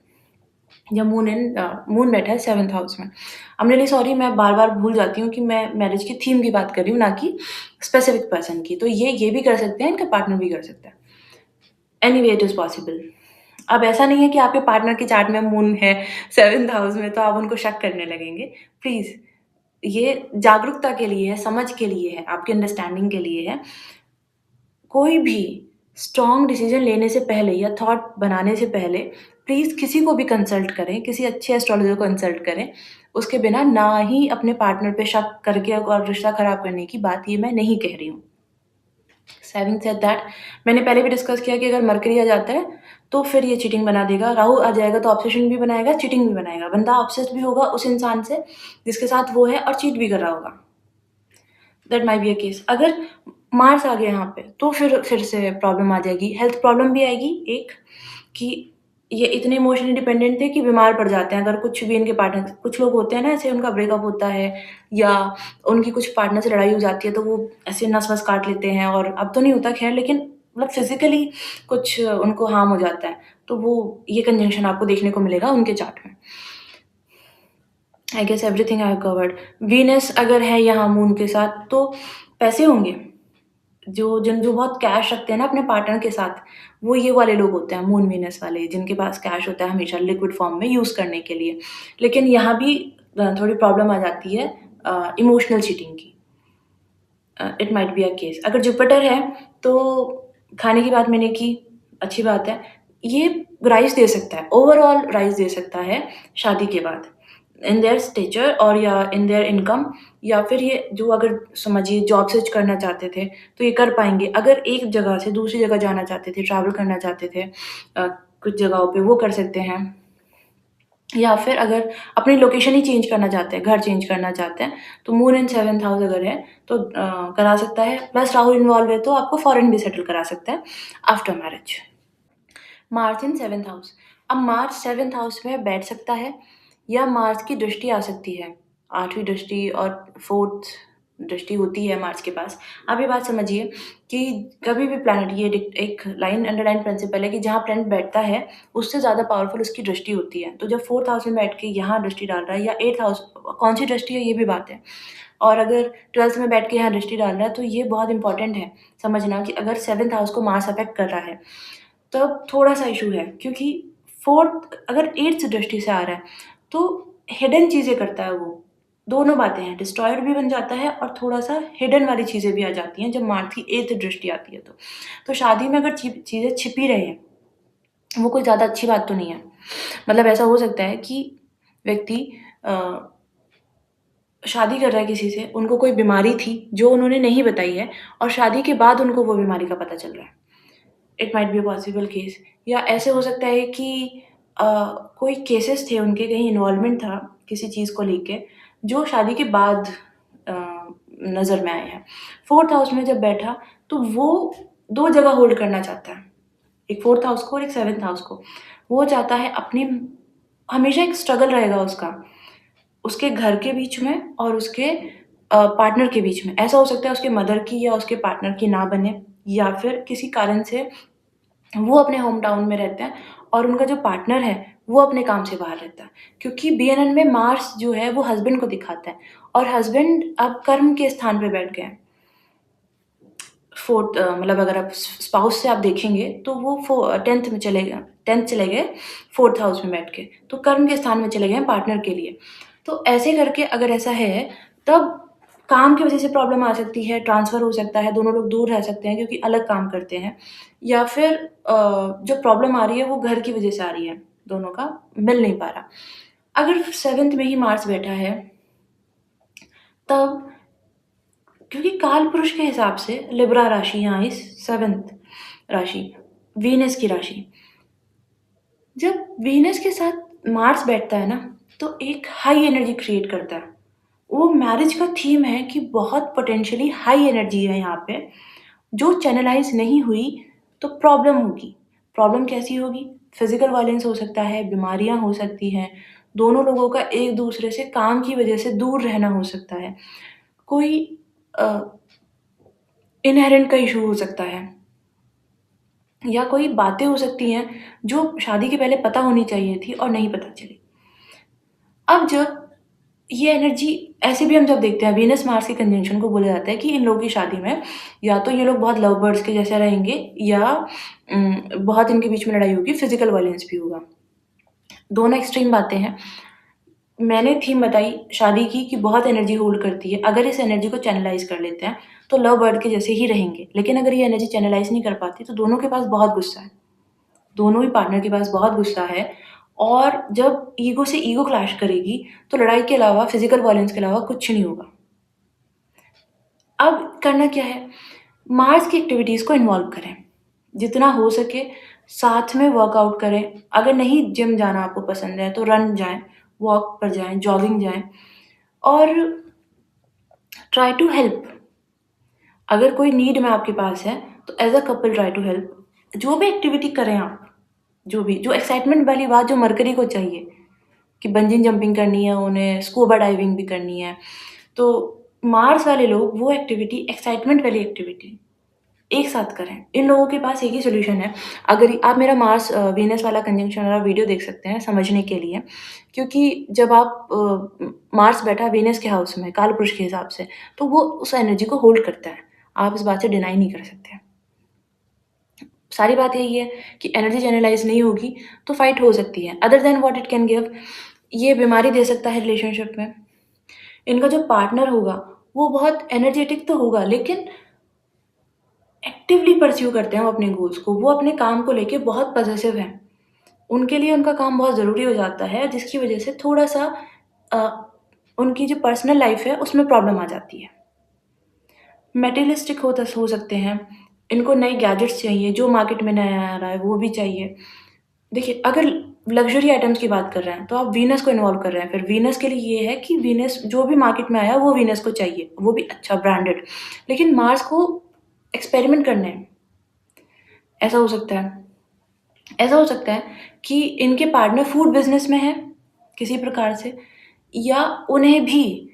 जब मून बैठा है 7th हाउस में। आई एम रियली सॉरी, मैं बार-बार भूल जाती हूँ कि मैं मैरिज की थीम की बात कर रही हूँ, ना कि स्पेसिफिक पर्सन की। तो ये भी कर सकते हैं, इनका पार्टनर भी कर सकता है। Anyway it is possible. अब ऐसा नहीं है कि आपके पार्टनर की चार्ट में मून है 7th हाउस में तो आप उनको शक करने लगेंगे। प्लीज़, ये जागरूकता के लिए है, समझ के लिए है, आपकी अंडरस्टैंडिंग के लिए है। कोई भी स्ट्रॉन्ग डिसीज़न लेने से पहले या थॉट बनाने से पहले प्लीज़ किसी को भी कंसल्ट करें, किसी अच्छे एस्ट्रोलॉजर को कंसल्ट करें। उसके बिना ना ही अपने पार्टनर पे शक करके और रिश्ता खराब करने की बात ये मैं नहीं कह रही हूँ। हैविंग सेड दैट, मैंने पहले भी डिस्कस किया कि अगर मरकरी आ जाता है, तो फिर ये चीटिंग बना देगा। राहु आ जाएगा तो ऑब्सेशन भी बनाएगा, चीटिंग भी बनाएगा। बंदा ऑब्सेस्ड भी होगा उस इंसान से जिसके साथ वो है और चीट भी कर रहा होगा। That might be a case. अगर मार्स आ गया यहाँ पे, तो फिर से प्रॉब्लम आ जाएगी। हेल्थ प्रॉब्लम भी आएगी एक कि ये इतने इमोशनली डिपेंडेंट थे कि बीमार पड़ जाते हैं। अगर कुछ भी इनके पार्टनर, कुछ लोग होते हैं ना ऐसे, उनका ब्रेकअप होता है या उनकी कुछ पार्टनर से लड़ाई हो जाती है, तो वो ऐसे नस-वस काट लेते हैं और अब तो नहीं होता खैर, लेकिन मतलब फिज़िकली कुछ उनको हार्म हो जाता है। तो वो ये कंजंक्शन आपको देखने को मिलेगा उनके चार्ट में। I guess everything I have covered. Venus अगर है यहाँ मून के साथ, तो पैसे होंगे। जो बहुत कैश रखते हैं ना अपने पार्टनर के साथ, वो ये वाले लोग होते हैं मून वीनस वाले, जिनके पास कैश होता है हमेशा लिक्विड फॉर्म में यूज़ करने के लिए। लेकिन यहाँ भी थोड़ी प्रॉब्लम आ जाती है इमोशनल चीटिंग की। It might be a case. अगर जुपिटर है, तो खाने की बात मैंने की, अच्छी बात है। ये राइज़ दे सकता है, ओवरऑल राइज़ दे सकता है शादी के बाद, इन देयर स्टेचर और या इन देयर इनकम, या फिर ये जो अगर समझिए जॉब स्विच करना चाहते थे, तो ये कर पाएँगे। अगर एक जगह से दूसरी जगह जाना चाहते थे, ट्रैवल करना चाहते थे कुछ जगहों पे, वो कर सकते हैं। या फिर अगर अपनी लोकेशन ही चेंज करना चाहते हैं, घर चेंज करना चाहते हैं, तो मून इन 7th हाउस अगर है, तो करा सकता है। प्लस राहु इन्वॉल्व है, तो आपको फॉरेन भी सेटल करा सकता है आफ्टर मैरिज। मार्स इन 7th हाउस। अब मार्स 7th हाउस में बैठ सकता है या मार्स की दृष्टि आ सकती है। 8वीं दृष्टि और 4th दृष्टि होती है मार्स के पास। आप ये बात समझिए कि कभी भी प्लैनेट, ये एक लाइन अंडरलाइन प्रिंसिपल है कि जहाँ प्लैनेट बैठता है, उससे ज़्यादा पावरफुल उसकी दृष्टि होती है। तो जब 4th हाउस में बैठ के यहाँ दृष्टि डाल रहा है या 8th हाउस, कौन-सी दृष्टि है ये भी बात है। और अगर 12th में बैठ के यहाँ दृष्टि डाल रहा है, तो ये बहुत इंपॉर्टेंट है समझना कि अगर 7th हाउस को मार्स अफेक्ट कर रहा है, तब थोड़ा-सा इश्यू है, क्योंकि 4th अगर 8th दृष्टि से आ रहा है, तो हिडन चीज़ें करता है वो। दोनों बातें हैं, डिस्ट्रॉयर भी बन जाता है और थोड़ा-सा हिडन वाली चीज़ें भी आ जाती हैं जब मार्स की 8th दृष्टि आती है तो। तो शादी में अगर चीज़ें छिप ही रही हैं, वो कोई ज़्यादा अच्छी बात तो नहीं है। मतलब ऐसा हो सकता है कि व्यक्ति अ, शादी कर रहा है किसी से, उनको कोई बीमारी थी जो उन्होंने नहीं बताई है और शादी के बाद उनको वो बीमारी का पता चल रहा है। It might be a possible case. या ऐसे हो सकता है कि अ, कोई केसेस थे उनके, कहीं इन्वॉल्वमेंट था किसी चीज़ को लेके, जो शादी के बाद अ, नज़र में आए हैं। 4th हाउस में जब बैठा, तो वो 2 जगह होल्ड करना चाहता है, एक 4th हाउस को और एक 7th हाउस को। वो चाहता है अपनी, हमेशा एक स्ट्रगल रहेगा उसका, उसके घर के बीच में और उसके पार्टनर के बीच में। ऐसा हो सकता है उसके मदर की या उसके पार्टनर की ना बने, या फिर किसी कारण से वो अपने होम टाउन में रहते हैं और उनका जो पार्टनर है, वो अपने काम से बाहर रहता है। क्योंकि बीएनएन में मार्स जो है वो हस्बैंड को दिखाता है और हस्बैंड अब कर्म के स्थान पे बैठ गए हैं। मतलब अगर आप स्पाउस से आप देखेंगे तो वो 10th में चले गए, 10th चले गए 4th हाउस में बैठ के, तो कर्म के स्थान में चले गए हैं पार्टनर के लिए। तो ऐसे करके अगर ऐसा है, तब काम की वजह से प्रॉब्लम आ सकती है, ट्रांसफ़र हो सकता है, दोनों लोग दूर रह सकते हैं क्योंकि अलग काम करते हैं, या फिर जो प्रॉब्लम आ रही है वो घर की वजह से आ रही है, दोनों का मिल नहीं पा रहा। अगर 7th में ही मार्स बैठा है, तब क्योंकि कालपुरुष के हिसाब से लिब्रा राशि यहाँ इस 7th राशि, वीनस की राशि। जब वीनस के साथ मार्स बैठता है ना, तो एक हाई एनर्जी क्रिएट करता है। वो मैरिज का थीम है कि बहुत पोटेंशियली हाई एनर्जी है यहाँ पे, जो चैनलाइज़ नहीं हुई तो प्रॉब्लम होगी। प्रॉब्लम कैसी होगी? फिज़िकल वायलेंस हो सकता है, बीमारियाँ हो सकती हैं, दोनों लोगों का एक-दूसरे से काम की वजह से दूर रहना हो सकता है। कोई अ, इनहेरेंट का इश्यू हो सकता है, या कोई बातें हो सकती हैं जो शादी के पहले पता होनी चाहिए थी और नहीं पता चली। अब जब ये एनर्जी, ऐसे भी हम जब देखते हैं वीनस मार्स के कंजंक्शन को बोला जाता है कि इन लोगों की शादी में या तो ये लोग बहुत लव बर्ड्स के जैसे रहेंगे, या बहुत इनके बीच में लड़ाई होगी, फिजिकल वायलेंस भी होगा। दोनों एक्सट्रीम बातें हैं। मैंने थीम बताई शादी की कि बहुत एनर्जी होल्ड करती है। अगर इस एनर्जी को चैनलाइज कर लेते हैं तो लव बर्ड के जैसे ही रहेंगे, लेकिन अगर ये एनर्जी चैनलाइज नहीं कर पाती तो दोनों के पास बहुत गुस्सा है, दोनों ही पार्टनर के पास बहुत गुस्सा है। और जब ईगो से ईगो क्लैश करेगी तो लड़ाई के अलावा, फिजिकल वायलेंस के अलावा कुछ नहीं होगा। अब करना क्या है? मार्स की एक्टिविटीज़ को इन्वॉल्व करें, जितना हो सके साथ में वर्कआउट करें। अगर नहीं जिम जाना आपको पसंद है तो रन जाएँ, वॉक पर जाएँ, जॉगिंग जाएँ, और ट्राई टू हेल्प। अगर कोई नीड में आपके पास है तो as a couple try to help. जो भी एक्टिविटी करें आप, जो एक्साइटमेंट वाली बात जो मरकरी को चाहिए कि बंजिंग जंपिंग करनी है, उन्हें स्कूबा डाइविंग भी करनी है, तो मार्स वाले लोग वो एक्टिविटी, एक्साइटमेंट वाली एक्टिविटी एक साथ करें। इन लोगों के पास एक ही सॉल्यूशन है। अगर आप मेरा मार्स वीनस वाला कंजंक्शन वाला वीडियो देख सकते हैं समझने के लिए, क्योंकि जब आप मार्स बैठा वीनस के हाउस में कालपुरुष के हिसाब से, तो वो उस एनर्जी को होल्ड करता है। आप इस बात से डिनाई नहीं कर सकते। सारी बात यही है कि एनर्जी चैनलाइज़ नहीं होगी तो फाइट हो सकती है। Other than what it can give, ये बीमारी दे सकता है रिलेशनशिप में। इनका जो पार्टनर होगा वो बहुत एनर्जेटिक तो होगा, लेकिन एक्टिवली परस्यू करते हैं वो अपने गोल्स को। वो अपने काम को लेके बहुत पॉसेसिव हैं। उनके लिए उनका काम बहुत ज़रूरी हो जाता है, जिसकी वज़ह से थोड़ा-सा अ, उनकी जो पर्सनल लाइफ़ है उसमें प्रॉब्लम आ जाती है। मटेरियलिस्टिक हो सकते हैं, इनको नए गैजेट्स चाहिए, जो मार्केट में नया आ रहा है वो भी चाहिए। देखिए, अगर लग्ज़री आइटम्स की बात कर रहे हैं, तो आप वीनस को इन्वॉल्व कर रहे हैं। फिर वीनस के लिए ये है कि वीनस जो भी मार्केट में आया, वो वीनस को चाहिए, वो भी अच्छा ब्रांडेड। लेकिन मार्स को एक्सपेरिमेंट करने हैं। ऐसा हो सकता है। ऐसा हो सकता है कि इनके पार्टनर फूड बिज़नेस में हैं, किसी प्रकार से, या उन्हें भी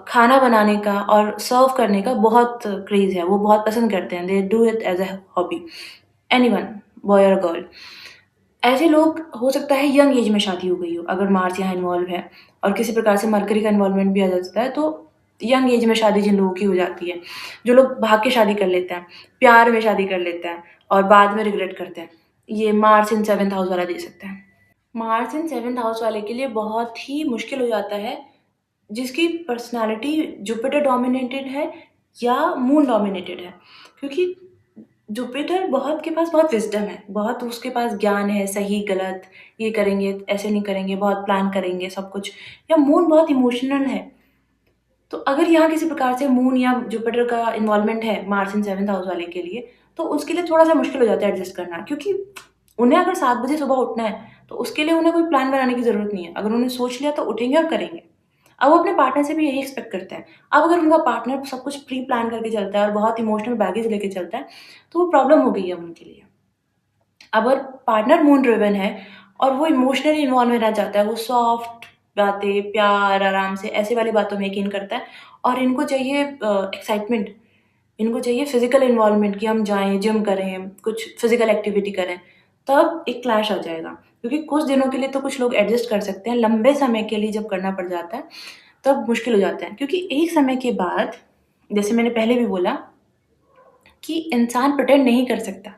खाना बनाने का और सर्व करने का बहुत क्रेज़ है, वो बहुत पसंद करते हैं। They do it as a hobby. Anyone, boy और गर्ल। ऐसे लोग, हो सकता है यंग एज में शादी हो गई हो, अगर मार्स यहाँ इन्वॉल्व है और किसी प्रकार से मरकरी का इन्वॉल्वमेंट भी आ जाता है, तो यंग एज में शादी जिन लोगों की हो जाती है, जो लोग भाग के शादी कर लेते हैं, प्यार में शादी कर लेते हैं और बाद में रिग्रेट करते हैं, ये मार्स इन 7th हाउस वाला दे सकता है। मार्स इन 7th हाउस वाले के लिए बहुत ही मुश्किल हो जाता है, जिसकी पर्सनैलिटी जुपिटर डोमिनेटेड है या मून डोमिनेटेड है। क्योंकि जुपिटर बहुत के पास बहुत विज़डम है, बहुत उसके पास ज्ञान है, सही गलत, ये करेंगे, ऐसे नहीं करेंगे, बहुत प्लान करेंगे सब कुछ। या मून बहुत इमोशनल है, तो अगर यहाँ किसी प्रकार से मून या जुपिटर का इन्वॉल्वमेंट है मार्स इन 7th हाउस वाले के लिए, तो उसके लिए थोड़ा-सा मुश्किल हो जाता है एडजस्ट करना, क्योंकि उन्हें अगर 7 बजे सुबह उठना है, तो उसके लिए उन्हें कोई प्लान बनाने की ज़रूरत नहीं है। अगर उन्होंने सोच लिया तो उठेंगे और करेंगे। अब वो अपने पार्टनर से भी यही एक्सपेक्ट करते हैं। अब अगर उनका पार्टनर सब कुछ प्री प्लान करके चलता है और बहुत इमोशनल बैगेज लेके चलता है, तो वो प्रॉब्लम हो गई है उनके लिए। अगर पार्टनर मून ड्रिवन है और वो इमोशनली इन्वॉल्व रहना चाहता है, वो सॉफ्ट बातें, प्यार, आराम से ऐसे वाली बातों में यकीन करता है और इनको चाहिए एक्साइटमेंट, इनको चाहिए फिज़िकल इन्वॉल्वमेंट कि हम जाएँ, जिम करें, कुछ फिज़िकल एक्टिविटी करें, तब एक क्लैश आ जाएगा। क्योंकि कुछ दिनों के लिए तो कुछ लोग एडजस्ट कर सकते हैं, लंबे समय के लिए जब करना पड़ जाता है, तब मुश्किल हो जाता है। क्योंकि एक समय के बाद, जैसे मैंने पहले भी बोला, कि इंसान प्रिटेंड नहीं कर सकता।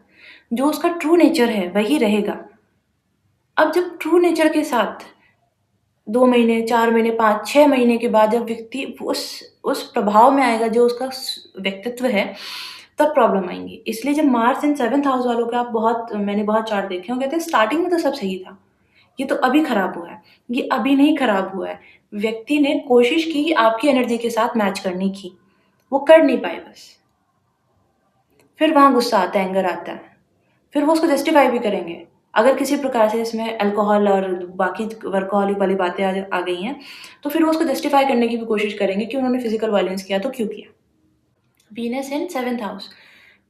जो उसका ट्रू नेचर है, वही रहेगा। अब जब ट्रू नेचर के साथ 2 महीने, 4 महीने, 5, 6 महीने के बाद जब व्यक्ति उस प्रभाव में आएगा जो उसका व्यक्तित्व है, तब प्रॉब्लम आएँगी। इसलिए जब मार्स इन 7th हाउस वालों के आप बहुत मैंने बहुत चार्ट देखे हैं, वो कहते हैं स्टार्टिंग में तो सब सही था, ये तो अभी खराब हुआ है, ये अभी नहीं खराब हुआ है। व्यक्ति ने कोशिश की आपकी एनर्जी के साथ मैच करने की, वो कर नहीं पाए बस। फिर वहाँ गुस्सा आता है, एंगर आता है। फिर वो उसको जस्टिफ़ाई भी करेंगे। अगर किसी प्रकार से इसमें अल्कोहल और बाकी वर्कहॉलिक वाली बातें आ गई हैं, तो फिर वो उसको जस्टिफ़ाई करने की भी कोशिश करेंगे कि उन्होंने फिज़िकल वायलेंस किया तो क्यों किया। वीनस इन 7th हाउस,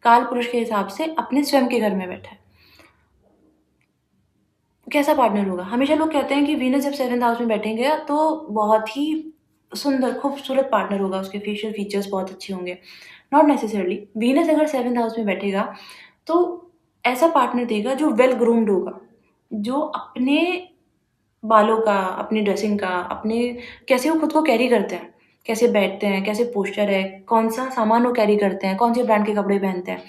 कालपुरुष के हिसाब से अपने स्वयं के घर में बैठा है। कैसा पार्टनर होगा? हमेशा लोग कहते हैं कि वीनस जब 7th हाउस में बैठेंगे तो बहुत ही सुंदर, खूबसूरत पार्टनर होगा, उसके फेशियल फीचर्स बहुत अच्छे होंगे। Not necessarily. वीनस अगर 7th हाउस में बैठेगा, तो ऐसा पार्टनर देगा जो वेल ग्रूम्ड होगा, जो अपने बालों का, अपनी ड्रेसिंग का, अपने कैसे वो खुद को कैरी करते हैं, कैसे बैठते हैं, कैसे पोस्चर है, कौन-सा सामान वो कैरी करते हैं, कौन से ब्रांड के कपड़े पहनते हैं,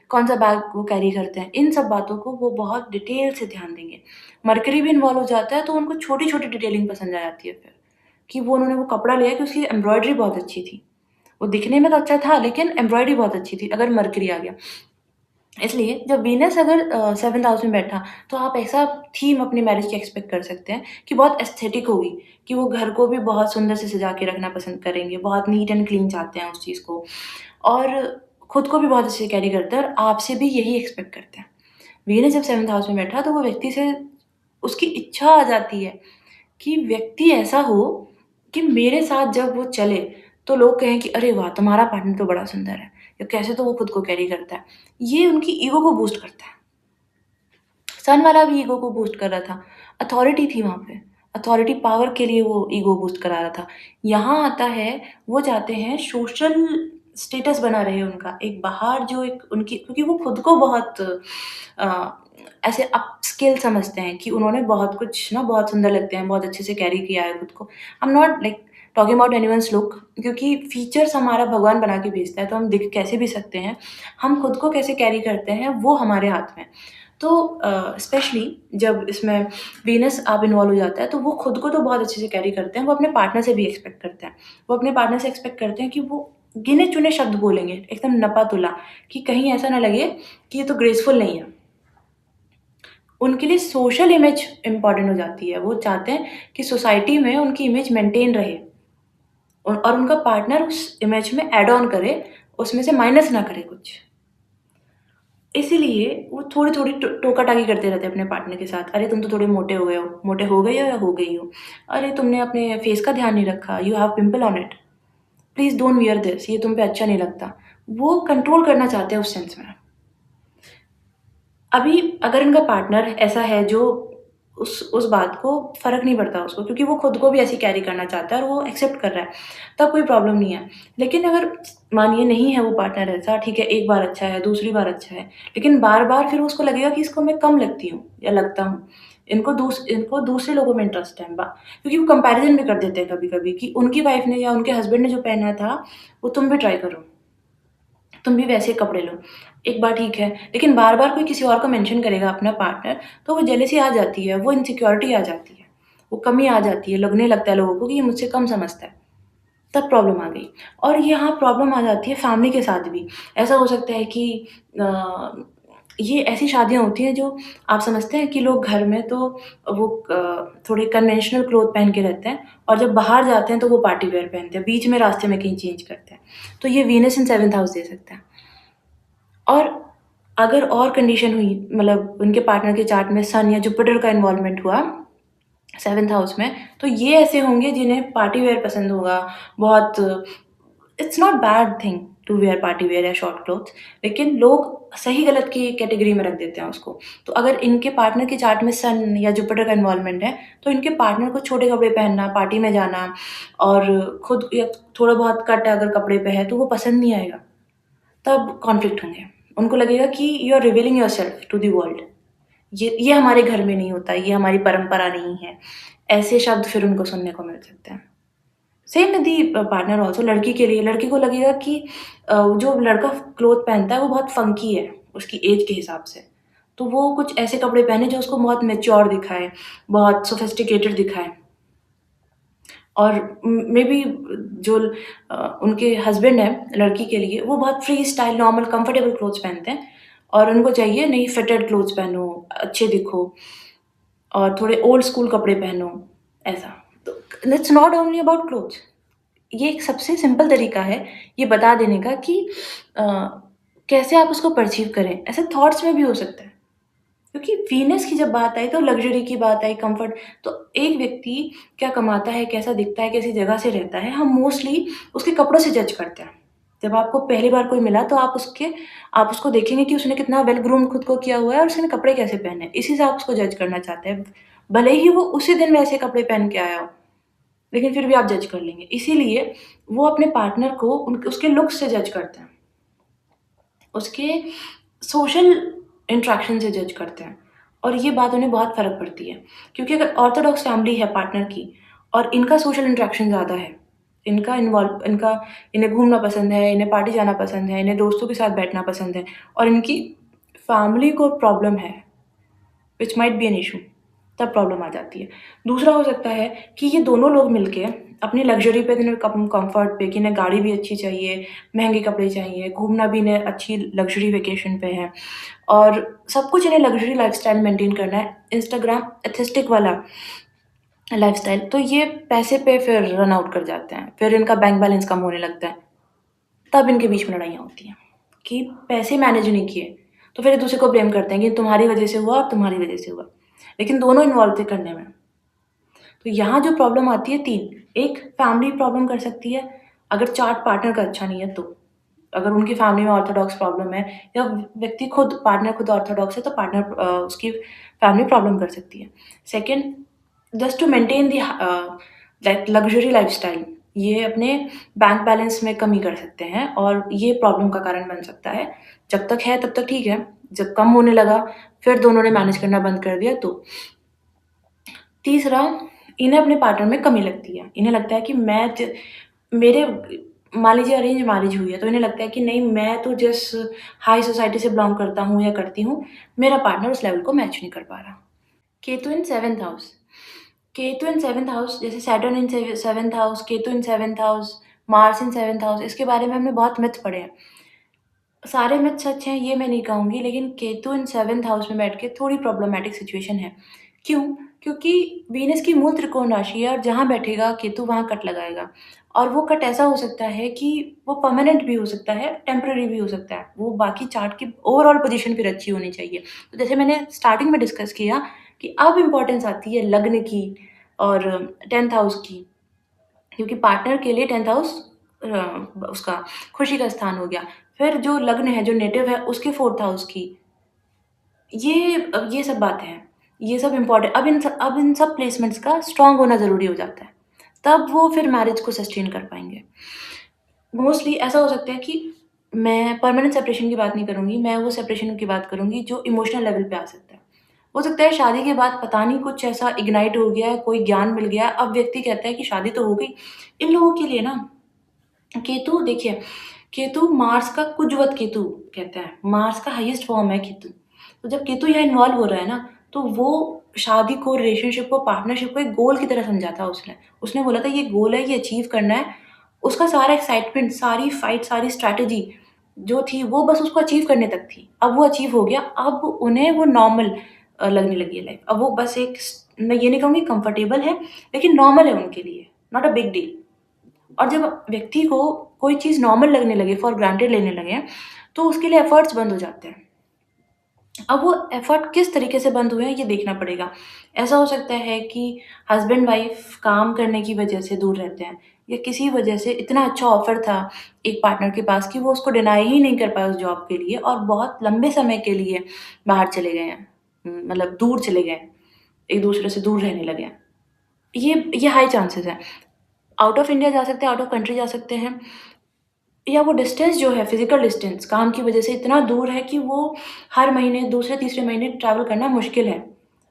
कौन-सा बैग वो कैरी करते हैं, इन सब बातों को वो बहुत डिटेल से ध्यान देंगे। मरकरी भी इन्वॉल्व हो जाता है, तो उनको छोटी-छोटी डिटेलिंग पसंद आ जाती है फिर, कि वो उन्होंने वो कपड़ा लिया कि उसकी एम्ब्रॉयडरी बहुत अच्छी थी। वो दिखने में तो अच्छा था, लेकिन एम्ब्रॉयडरी बहुत अच्छी थी, अगर मरकरी आ गया। इसलिए जब वीनस अगर 7th हाउस में बैठा, तो आप ऐसा थीम अपनी मैरिज की एक्सपेक्ट कर सकते हैं कि बहुत एस्थेटिक होगी, कि वो घर को भी बहुत सुंदर से सजा के रखना पसंद करेंगे, बहुत नीट एंड क्लीन चाहते हैं उस चीज़ को और खुद को भी बहुत अच्छे से कैरी करते हैं और आपसे भी यही एक्सपेक्ट करते हैं। वीनस जब 7th हाउस में बैठा, तो वो व्यक्ति से उसकी इच्छा आ जाती है कि व्यक्ति ऐसा हो कि मेरे साथ जब वो चले, तो लोग कहें कि अरे वाह! तुम्हारा पार्टनर तो बड़ा सुंदर है, या कैसे तो वो खुद को कैरी करता है। ये उनकी ईगो को बूस्ट करता है। सन वाला भी ईगो को बूस्ट कर रहा था, अथॉरिटी थी वहाँ पे, अथॉरिटी पावर के लिए वो ईगो बूस्ट करा रहा था। यहाँ आता है, वो चाहते हैं सोशल स्टेटस बना रहे उनका, एक बाहर जो एक उनकी, क्योंकि वो खुद को बहुत ऐसे अपस्किल समझते हैं कि उन्होंने बहुत कुछ ना, बहुत सुंदर लगते हैं, बहुत अच्छे से कैरी किया है खुद को। I am not like talking about anyone's look, क्योंकि फीचर्स हमारा भगवान बना के भेजता है, तो हम दिख कैसे भी सकते हैं। हम खुद को कैसे कैरी करते हैं, वो हमारे हाथ में है। तो स्पेशली जब इसमें वीनस आप इन्वॉल्व हो जाता है, तो वो खुद को तो बहुत अच्छे से कैरी करते हैं, वो अपने पार्टनर से भी एक्सपेक्ट करते हैं। वो अपने पार्टनर से एक्सपेक्ट करते हैं कि वो गिने-चुने शब्द बोलेंगे, एकदम नपा-तुला, कि कहीं ऐसा ना लगे कि ये तो ग्रेसफुल नहीं है। उनके लिए सोशल इमेज इम्पोर्टेंट हो जाती है। वो चाहते हैं कि सोसाइटी में उनकी इमेज मेंटेन रहे और उनका पार्टनर उस इमेज में ऐड ऑन करे, उसमें से माइनस ना करे कुछ। इसीलिए वो थोड़ी-थोड़ी टोका-टाकी करते रहते हैं अपने पार्टनर के साथ। अरे तुम तो थोड़े मोटे हो गए हो या हो गई हो। अरे तुमने अपने फेस का ध्यान नहीं रखा, you have pimple on it. Please don't wear this, ये तुम पे अच्छा नहीं लगता। वो कंट्रोल करना चाहते हैं उस सेंस में। अभी अगर इनका पार्टनर ऐसा है जो उस बात को फ़र्क नहीं पड़ता उसको, क्योंकि वो खुद को भी ऐसे कैरी करना चाहता है और वो एक्सेप्ट कर रहा है, तब कोई प्रॉब्लम नहीं है। लेकिन अगर मानिए नहीं है वो पार्टनर ऐसा, ठीक है, एक बार अच्छा है, दूसरी बार अच्छा है, लेकिन बार-बार फिर उसको लगेगा कि इसको मैं कम लगती हूँ या लगता हूँ। इनको दूसरे लोगों में इंटरेस्ट है क्योंकि वो कंपैरिज़न भी कर देते हैं कभी-कभी कि उनकी वाइफ़ ने या उनके हस्बैंड ने जो पहना था, वो तुम भी ट्राई करो। तुम भी वैसे कपड़े लो। एक बार ठीक है, लेकिन बार-बार कोई किसी और को मेंशन करेगा अपना पार्टनर, तो वो जेलसी आ जाती है, वो इनसिक्योरिटी आ जाती है, वो कमी आ जाती है, लगने लगता है लोगों को कि ये मुझसे कम समझता है। तब प्रॉब्लम आ गई। और यहाँ प्रॉब्लम आ जाती है फैमिली के साथ भी। ऐसा हो सकता है कि ये ऐसी शादियाँ होती हैं जो आप समझते हैं कि लोग घर में तो वो थोड़े कन्वेंशनल क्लॉथ पहन के रहते हैं और जब बाहर जाते हैं तो वो पार्टी वियर पहनते हैं, बीच में रास्ते में कहीं चेंज करते हैं। तो ये वीनस इन 7th हाउस दे सकता है। और अगर और कंडीशन हुई मतलब उनके पार्टनर के चार्ट में सन या जुपिटर का इन्वॉल्वमेंट हुआ 7th हाउस में, तो ये ऐसे होंगे जिन्हें पार्टी वियर पसंद होगा, बहुत it's not bad thing to wear party wear या शॉर्ट क्लोथ्स, लेकिन लोग सही गलत की कैटेगरी में रख देते हैं उसको। तो अगर इनके पार्टनर के चार्ट में सन या जुपिटर का इन्वॉल्वमेंट है, तो इनके पार्टनर को छोटे कपड़े पहनना, पार्टी में जाना और खुद या थोड़ा बहुत कट अगर कपड़े पे है, तो वो पसंद नहीं आएगा। तब कॉन्फ्लिक्ट होंगे। उनको लगेगा कि you are revealing yourself to the world. ये हमारे घर में नहीं होता, ये हमारी परंपरा नहीं है। ऐसे शब्द फिर उनको सुनने को मिल सकते हैं। Same with the partner also, लड़की के लिए लड़की को लगेगा कि जो लड़का क्लॉथ पहनता है वो बहुत फंकी है उसकी एज के हिसाब से। तो वो कुछ ऐसे कपड़े पहने जो उसको बहुत मैच्योर दिखाए, बहुत सोफिस्टिकेटेड दिखाए। और मेबी जो उनके हस्बैंड हैं लड़की के लिए, वो बहुत free style normal comfortable clothes पहनते हैं और उनको चाहिए नहीं फिटेड क्लोथ्स पहनो, अच्छे दिखो और थोड़े ओल्ड स्कूल कपड़े पहनो, ऐसा। तो it's not only about clothes. ये एक सबसे सिंपल तरीका है ये बता देने का कि अ, कैसे आप उसको परसीव करें। ऐसे थॉट्स में भी हो सकता है। क्योंकि वीनस की जब बात आई तो लग्ज़री की बात आई, कम्फ़र्ट। तो एक व्यक्ति क्या कमाता है, कैसा दिखता है, कैसी जगह से रहता है, हम मोस्टली उसके कपड़ों से जज करते हैं। जब आपको पहली बार कोई मिला तो आप उसको देखेंगे कि उसने कितना वेल ग्रूम्ड खुद को किया हुआ है और उसने कपड़े कैसे पहने हैं। इसी से आप उसको जज करना चाहते हैं। भले ही वो उसी दिन वैसे कपड़े पहन के आया हो, लेकिन फिर भी आप जज कर लेंगे। इसीलिए वो अपने पार्टनर को उसके लुक्स से जज करते हैं। उसके सोशल इंटरैक्शन से जज करते हैं और ये बात उन्हें बहुत फ़र्क पड़ती है क्योंकि अगर ऑर्थोडॉक्स फैमिली है पार्टनर की और इनका सोशल इंटरैक्शन ज़्यादा है, इन्हें घूमना पसंद है, इन्हें पार्टी जाना पसंद है, इन्हें दोस्तों के साथ बैठना पसंद है और इनकी फैमिली को प्रॉब्लम है which might be an issue, तब प्रॉब्लम आ जाती है। दूसरा हो सकता है कि ये दोनों लोग मिलके अपनी लग्ज़री पे, इन्हें कम्फ़र्ट पे कि इन्हें गाड़ी भी अच्छी चाहिए, महँगे कपड़े चाहिए, घूमना भी इन्हें अच्छी लग्ज़री वेकेशन पे है और सब कुछ इन्हें लग्ज़री लाइफ़स्टाइल मेंटेन करना है, इंस्टाग्राम एस्थेटिक वाला लाइफ़स्टाइल। तो ये पैसे पे फिर रन आउट कर जाते हैं, फिर इनका बैंक बैलेंस कम होने लगता है। तब इनके बीच में लड़ाइयाँ होती हैं कि पैसे मैनेज नहीं किए, तो फिर एक-दूसरे को ब्लेम करते हैं कि तुम्हारी वज़ह से हुआ और तुम्हारी वज़ह से हुआ। लेकिन दोनों इन्वॉल्व थे करने में। तो यहाँ जो प्रॉब्लम आती है 3, एक फैमिली प्रॉब्लम कर सकती है, अगर चार्ट पार्टनर का अच्छा नहीं है तो। अगर उनकी फैमिली में ऑर्थोडॉक्स प्रॉब्लम है या व्यक्ति पार्टनर खुद ऑर्थोडॉक्स है तो पार्टनर उसकी फैमिली प्रॉब्लम कर सकती है। Second, just to maintain the like luxury lifestyle, ये अपने बैंक बैलेंस में कमी कर सकते हैं और ये प्रॉब्लम का कारण बन सकता है। जब तक है तब तक ठीक है, जब कम होने लगा, फिर दोनों ने मैनेज करना बंद कर दिया तो। तीसरा, इन्हें अपने पार्टनर में कमी लगती है। इन्हें लगता है कि मैं ज मेरे मान लीजिए अरेंज मैरिज हुई है, तो इन्हें लगता है कि नहीं, मैं तो जिस हाई सोसाइटी से बिलॉन्ग करता हूँ या करती हूँ, मेरा पार्टनर उस लेवल को मैच नहीं कर पा रहा। केतु इन 7th हाउस। केतु इन 7th हाउस, जैसे सैटर्न इन 7th हाउस, केतु इन 7th हाउस, मार्स इन 7th हाउस, इसके बारे में हमने बहुत मिथ पढ़े हैं। सारे मिथ सच हैं ये मैं नहीं कहूँगी, लेकिन केतु इन 7th हाउस में बैठ के थोड़ी प्रॉब्लमैटिक सिचुएशन है। क्यों? क्योंकि वीनस की मूल त्रिकोण राशि है और जहाँ बैठेगा केतु वहाँ कट लगाएगा और वो कट ऐसा हो सकता है कि वो परमानेंट भी हो सकता है, टेम्परेरी भी हो सकता है। वो बाकी चार्ट की ओवरऑल पोज़ीशन फिर अच्छी होनी चाहिए। तो जैसे मैंने स्टार्टिंग में डिस्कस किया कि अब इम्पोर्टेंस आती है लग्न की और 10th हाउस की। क्योंकि पार्टनर के लिए 10th हाउस उसका खुशी का स्थान हो गया। फिर जो लग्न है, जो नेटिव है, उसके 4th हाउस की। ये सब बातें हैं। ये सब इम्पोर्टेंट, अब इन सब प्लेसमेंट्स का स्ट्रॉन्ग होना ज़रूरी हो जाता है। तब वो फिर मैरिज को सस्टेन कर पाएँगे। मोस्टली ऐसा हो सकता है कि मैं परमानेंट सेपरेशन की बात नहीं करूँगी, मैं वो सेपरेशन की बात करूँगी जो इमोशनल लेवल पे आ सकता है। हो सकता है शादी के बाद पता नहीं कुछ ऐसा इग्नाइट हो गया है, कोई ज्ञान मिल गया है, अब व्यक्ति कहता है कि शादी तो हो गई। इन लोगों के लिए ना केतु देखिए, केतु मार्स का कुजवत केतु कहते हैं, मार्स का हाईएस्ट फॉर्म है केतु। तो जब केतु यहाँ इन्वॉल्व हो रहा है ना, तो वो शादी को, रिलेशनशिप को, पार्टनरशिप को एक गोल की तरह समझा था उसने। उसने बोला था ये गोल है, ये अचीव करना है, उसका सारा एक्साइटमेंट, सारी फाइट, सारी स्ट्रैटेजी जो थी वो बस उसको अचीव करने तक थी। अब वो अचीव हो गया, अब उन्हें वो नॉर्मल लगने लगी है लाइफ़। अब वो बस एक मैं ये नहीं कहूँगी कंफर्टेबल है, लेकिन नॉर्मल है उनके लिए, नॉट अ बिग डील। और जब व्यक्ति को कोई चीज़ नॉर्मल लगने लगे, फॉर ग्रांटेड लेने लगे, तो उसके लिए एफर्ट्स बंद हो जाते हैं। अब वो एफर्ट किस तरीके से बंद हुए हैं ये देखना पड़ेगा। ऐसा हो सकता है कि हस्बैंड वाइफ काम करने की वजह से दूर रहते हैं, या किसी वजह से इतना अच्छा ऑफ़र था एक पार्टनर के पास कि वो उसको डिनाई ही नहीं कर पाए उस जॉब के लिए, और बहुत लंबे समय के लिए बाहर चले गए हैं। मतलब दूर चले गए हैं, एक-दूसरे से दूर रहने लगे हैं। ये हाई चांसेस है। आउट ऑफ इंडिया जा सकते हैं, आउट ऑफ कंट्री जा सकते हैं, या वो डिस्टेंस जो है, फिज़िकल डिस्टेंस काम की वज़ह से इतना दूर है कि वो हर महीने, दूसरे-तीसरे महीने ट्रैवल करना मुश्किल है।